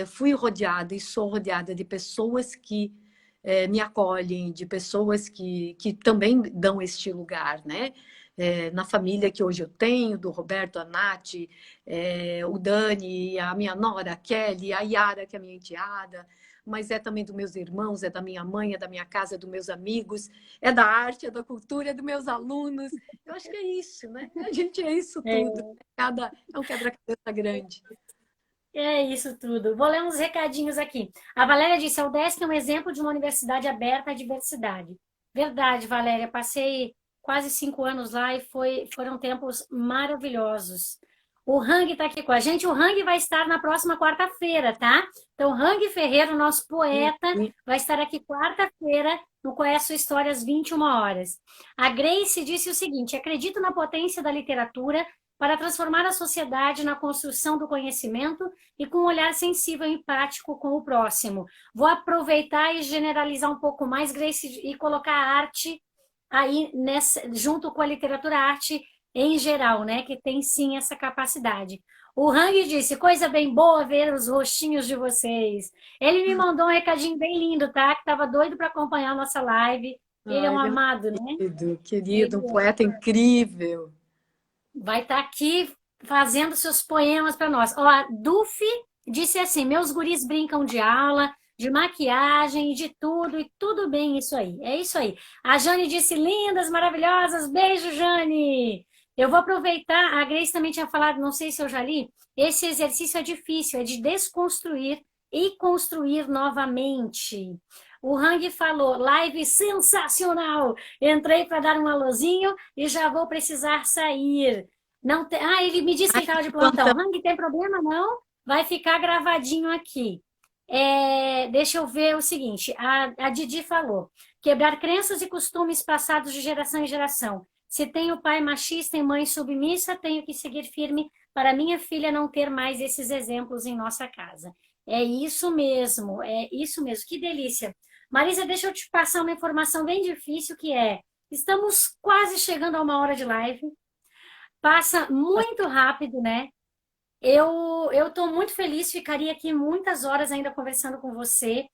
Speaker 2: fui rodeada e sou rodeada de pessoas que me acolhem, de pessoas que também dão este lugar, né? Na família que hoje eu tenho, do Roberto, a Nath, o Dani, a minha nora, a Kelly, a Yara, que é a minha enteada, mas é também dos meus irmãos, é da minha mãe, é da minha casa, é dos meus amigos, é da arte, é da cultura, é dos meus alunos. Eu acho que é isso, né? A gente é isso tudo. É um quebra-cabeça grande.
Speaker 1: É isso tudo. Vou ler uns recadinhos aqui. A Valéria disse: a UDESC é um exemplo de uma universidade aberta à diversidade. Verdade, Valéria. Passei quase 5 anos lá e foram tempos maravilhosos. O Hang está aqui com a gente. O Hang vai estar na próxima quarta-feira, tá? Então, Hang Ferreira, nosso poeta, vai estar aqui quarta-feira no Conhece Sua História às 21 horas. A Grace disse o seguinte: acredito na potência da literatura para transformar a sociedade na construção do conhecimento e com um olhar sensível e empático com o próximo. Vou aproveitar e generalizar um pouco mais, Grace, e colocar a arte aí junto com a literatura, a arte em geral, né? Que tem sim essa capacidade. O Hang disse, coisa bem boa ver os rostinhos de vocês. Ele me mandou um recadinho bem lindo, tá? Que estava doido para acompanhar a nossa live. Ele é um
Speaker 2: Ai, meu
Speaker 1: amado, né?
Speaker 2: querido, um
Speaker 1: Ele
Speaker 2: poeta incrível.
Speaker 1: vai estar aqui fazendo seus poemas para nós. Ó, a Dufi disse assim: meus guris brincam de aula, de maquiagem, de tudo, e tudo bem isso aí. É isso aí. A Jane disse: lindas, maravilhosas, beijo, Jane! Eu vou aproveitar, a Grace também tinha falado, não sei se eu já li, esse exercício é difícil, é de desconstruir e construir novamente. O Hang falou, live sensacional! Entrei para dar um alôzinho e já vou precisar sair. Não te... Ah, ele me disse que
Speaker 2: Ai,
Speaker 1: ele estava de
Speaker 2: plantão.
Speaker 1: plantão. Hang, tem problema não? Vai ficar gravadinho aqui. Deixa eu ver o seguinte: a Didi falou: quebrar crenças e costumes passados de geração em geração. Se tenho pai machista e mãe submissa, tenho que seguir firme para minha filha não ter mais esses exemplos em nossa casa. É isso mesmo, é isso mesmo. Que delícia. Marisa, deixa eu te passar uma informação bem difícil que é Estamos quase chegando a 1 hora de live. Passa muito rápido, né? Eu estou muito feliz, ficaria aqui muitas horas ainda conversando com você.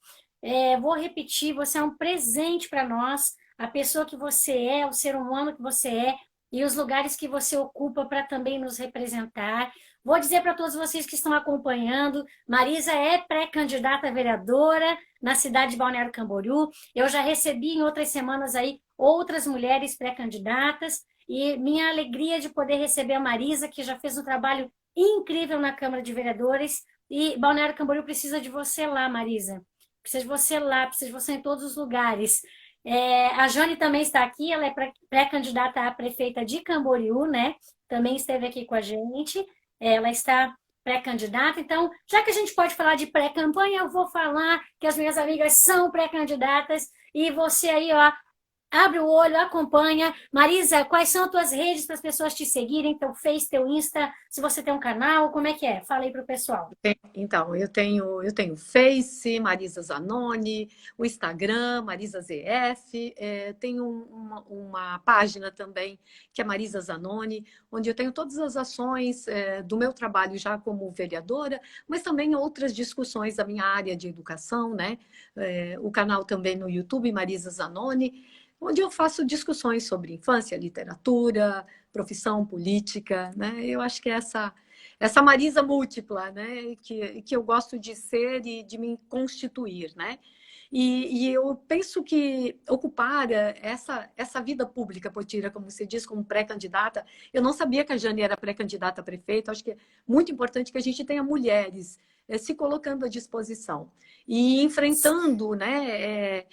Speaker 1: Vou repetir, você é um presente para nós, a pessoa que você é, o ser humano que você é e os lugares que você ocupa para também nos representar. Vou dizer para todos vocês que estão acompanhando, Marisa é pré-candidata a vereadora na cidade de Balneário Camboriú. Eu já recebi em outras semanas aí outras mulheres pré-candidatas e minha alegria de poder receber a Marisa, que já fez um trabalho incrível na Câmara de Vereadores. E Balneário Camboriú precisa de você lá, Marisa. Precisa de você lá, precisa de você em todos os lugares. A Jane também está aqui, ela é pré-candidata a prefeita de Camboriú, né? Também esteve aqui com a gente. Ela está pré-candidata. Então, já que a gente pode falar de pré-campanha, eu vou falar que as minhas amigas são pré-candidatas. E você aí, ó, abre o olho, acompanha. Marisa, quais são as tuas redes para as pessoas te seguirem? Teu Face, teu Insta, se você tem um canal, como é que é? Fala aí para o pessoal.
Speaker 2: Então, eu tenho o Face, Marisa Zanoni, o Instagram, Marisa ZF, tenho uma página também, que é Marisa Zanoni, onde eu tenho todas as ações do meu trabalho já como vereadora, mas também outras discussões da minha área de educação, né? O canal também no YouTube, Marisa Zanoni, onde eu faço discussões sobre infância, literatura, profissão, política, né? Eu acho que essa Marisa múltipla, né? Que eu gosto de ser e de me constituir, né? E eu penso que ocupar essa vida pública, Potira, como você diz, como pré-candidata, eu não sabia que a Jane era pré-candidata a prefeita, acho que é muito importante que a gente tenha mulheres se colocando à disposição e enfrentando, né?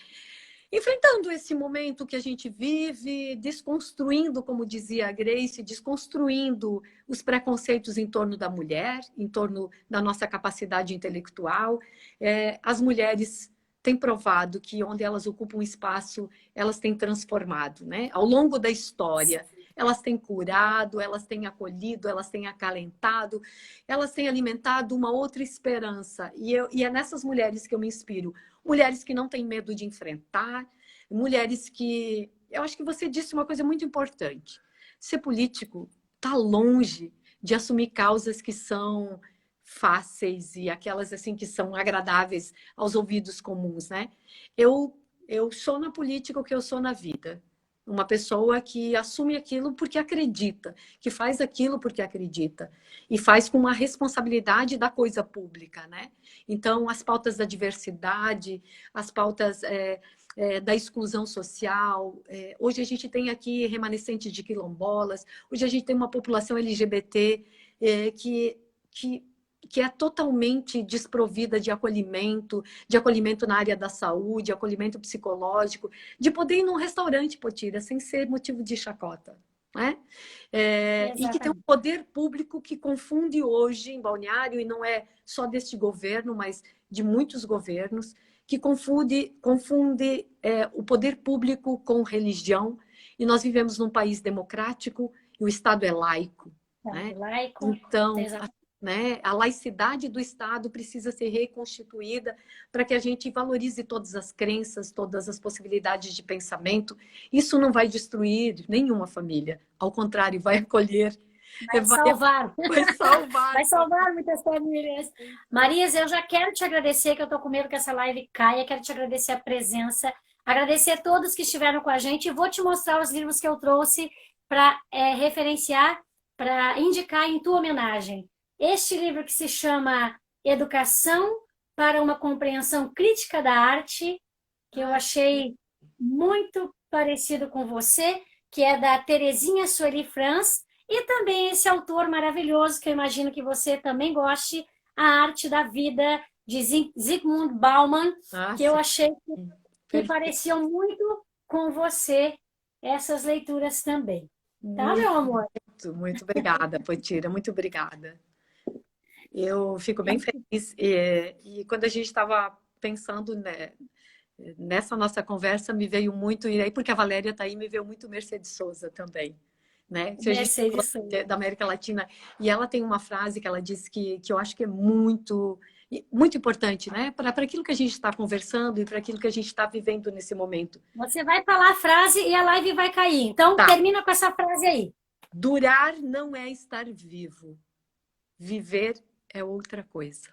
Speaker 2: Enfrentando esse momento que a gente vive, desconstruindo, como dizia a Grace, desconstruindo os preconceitos em torno da mulher, em torno da nossa capacidade intelectual. As mulheres têm provado que onde elas ocupam espaço, elas têm transformado, né? Ao longo da história, elas têm curado, elas têm acolhido, elas têm acalentado, elas têm alimentado uma outra esperança. E é nessas mulheres que eu me inspiro. Mulheres que não têm medo de enfrentar, mulheres que... Eu acho que você disse uma coisa muito importante. Ser político está longe de assumir causas que são fáceis e aquelas assim que são agradáveis aos ouvidos comuns, né? Eu sou na política o que eu sou na vida. Uma pessoa que assume aquilo porque acredita, que faz aquilo porque acredita e faz com uma responsabilidade da coisa pública, né? Então, as pautas da diversidade, as pautas da exclusão social. Hoje a gente tem aqui remanescentes de quilombolas, hoje a gente tem uma população LGBT que é totalmente desprovida de acolhimento na área da saúde, acolhimento psicológico, de poder ir num restaurante, Potira, sem ser motivo de chacota. Né? E que tem um poder público que confunde hoje em Balneário, e não é só deste governo, mas de muitos governos, que confunde o poder público com religião, e nós vivemos num país democrático e o Estado é laico. Né?
Speaker 1: Laico,
Speaker 2: então, né, a laicidade do Estado precisa ser reconstituída para que a gente valorize todas as crenças, todas as possibilidades de pensamento. Isso não vai destruir nenhuma família, ao contrário, vai acolher.
Speaker 1: Vai salvar.
Speaker 2: Vai salvar.
Speaker 1: Vai salvar muitas famílias. Marisa, eu já quero te agradecer, que eu estou com medo que essa live caia. Quero te agradecer a presença, agradecer a todos que estiveram com a gente. E vou te mostrar os livros que eu trouxe para referenciar, para indicar em tua homenagem. Este livro que se chama Educação para uma Compreensão Crítica da Arte, que eu achei muito parecido com você, que é da Terezinha Sueli Franz, e também esse autor maravilhoso, que eu imagino que você também goste, A Arte da Vida, de Zygmunt Bauman, que eu achei que pareciam muito com você, essas leituras também. Tá, meu amor?
Speaker 2: Muito obrigada, Potira, muito obrigada. Eu fico bem feliz. E quando a gente estava pensando, né, nessa nossa conversa, me veio muito, e aí porque a Valéria está aí, me veio muito Mercedes Sosa também. Né? Se a gente fala da América Latina, e ela tem uma frase que ela diz que eu acho que é muito Muito importante, né? Para aquilo que a gente está conversando e para aquilo que a gente está vivendo nesse momento.
Speaker 1: Você vai falar a frase e a live vai cair. Então,
Speaker 2: Tá.
Speaker 1: termina com essa frase aí.
Speaker 2: Durar não é estar vivo. Viver é outra coisa.